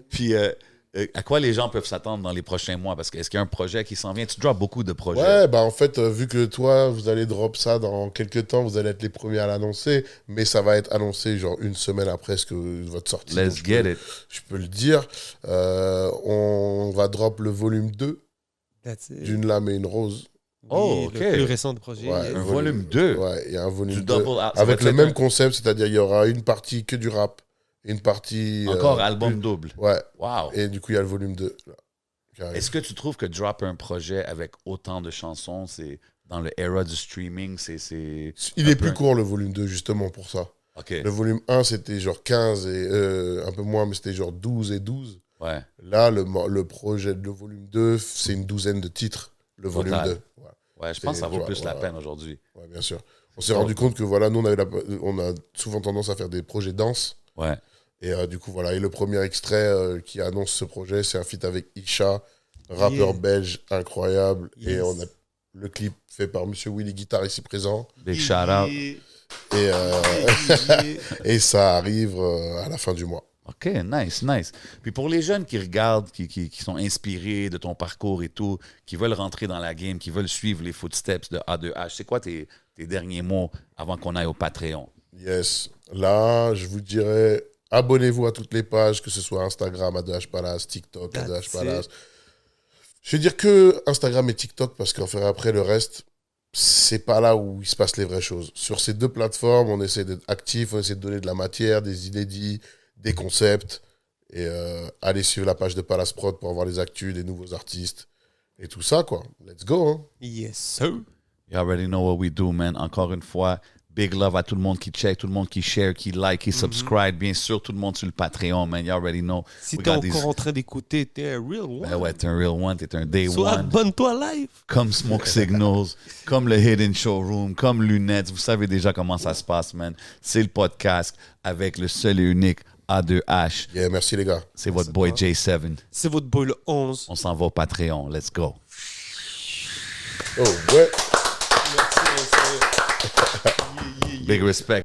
Puis, à quoi les gens peuvent s'attendre dans les prochains mois? Parce que est-ce qu'il y a un projet qui s'en vient? Tu drops beaucoup de projets. Ouais, bah en fait, vu que toi, vous allez drop ça dans quelques temps, vous allez être les premiers à l'annoncer, mais ça va être annoncé genre une semaine après votre sortie. Let's get it. Je peux le dire. On va drop le volume 2 d'une lame et une rose. Oui, le plus récent de projet. Ouais, un volume 2. Ouais, il y a un volume 2. Double, avec le même concept, c'est-à-dire il y aura une partie que du rap, une partie... Encore album double. Ouais. Wow. Et du coup, il y a le volume 2. Là, est-ce que tu trouves que drop un projet avec autant de chansons, c'est dans le era du streaming, c'est il est plus court, le volume 2, justement, pour ça. Okay. Le volume 1, c'était genre 15 et un peu moins, mais c'était genre 12 et 12. Ouais. Là, le projet de le volume 2, c'est une douzaine de titres, le volume 2. Ouais, je pense que ça vaut plus la peine aujourd'hui. Ouais, bien sûr. On s'est rendu compte que voilà, nous, on a souvent tendance à faire des projets danse. Ouais. Et du coup, voilà. Et le premier extrait qui annonce ce projet, c'est un feat avec Isha, rappeur belge incroyable. Yes. Et on a le clip fait par Monsieur Willy Guitar ici présent. Big shout out. Et ça arrive à la fin du mois. OK, nice. Puis pour les jeunes qui regardent, qui sont inspirés de ton parcours et tout, qui veulent rentrer dans la game, qui veulent suivre les footsteps de A2H, c'est quoi tes derniers mots avant qu'on aille au Patreon? Yes. Là, je vous dirais, abonnez-vous à toutes les pages, que ce soit Instagram, A2H Palace, TikTok, A2H Palace. Je vais dire que Instagram et TikTok, parce qu'en après, le reste, c'est pas là où il se passe les vraies choses. Sur ces deux plateformes, on essaie d'être actif, on essaie de donner de la matière, des inédits, des concepts, et allez suivre la page de Palace Prod pour avoir les actus des nouveaux artistes et tout ça, quoi. Let's go, hein. Yes, sir. You already know what we do, man. Encore une fois, big love à tout le monde qui check, tout le monde qui share, qui like, qui subscribe. Bien sûr, tout le monde sur le Patreon, man. You already know. Si t'es encore en train d'écouter, t'es un real one. Ben ouais, t'es un real one, t'es un day Soit one. abonne-toi live. Comme Smoke Signals, comme le Hidden Showroom, comme Lunettes. Vous savez déjà comment ça se passe, man. C'est le podcast avec le seul et unique A2H. Yeah, merci les gars. C'est votre boy J7. C'est votre boy le 11. On s'en va au Patreon. Let's go. Oh, ouais. Merci, Big respect.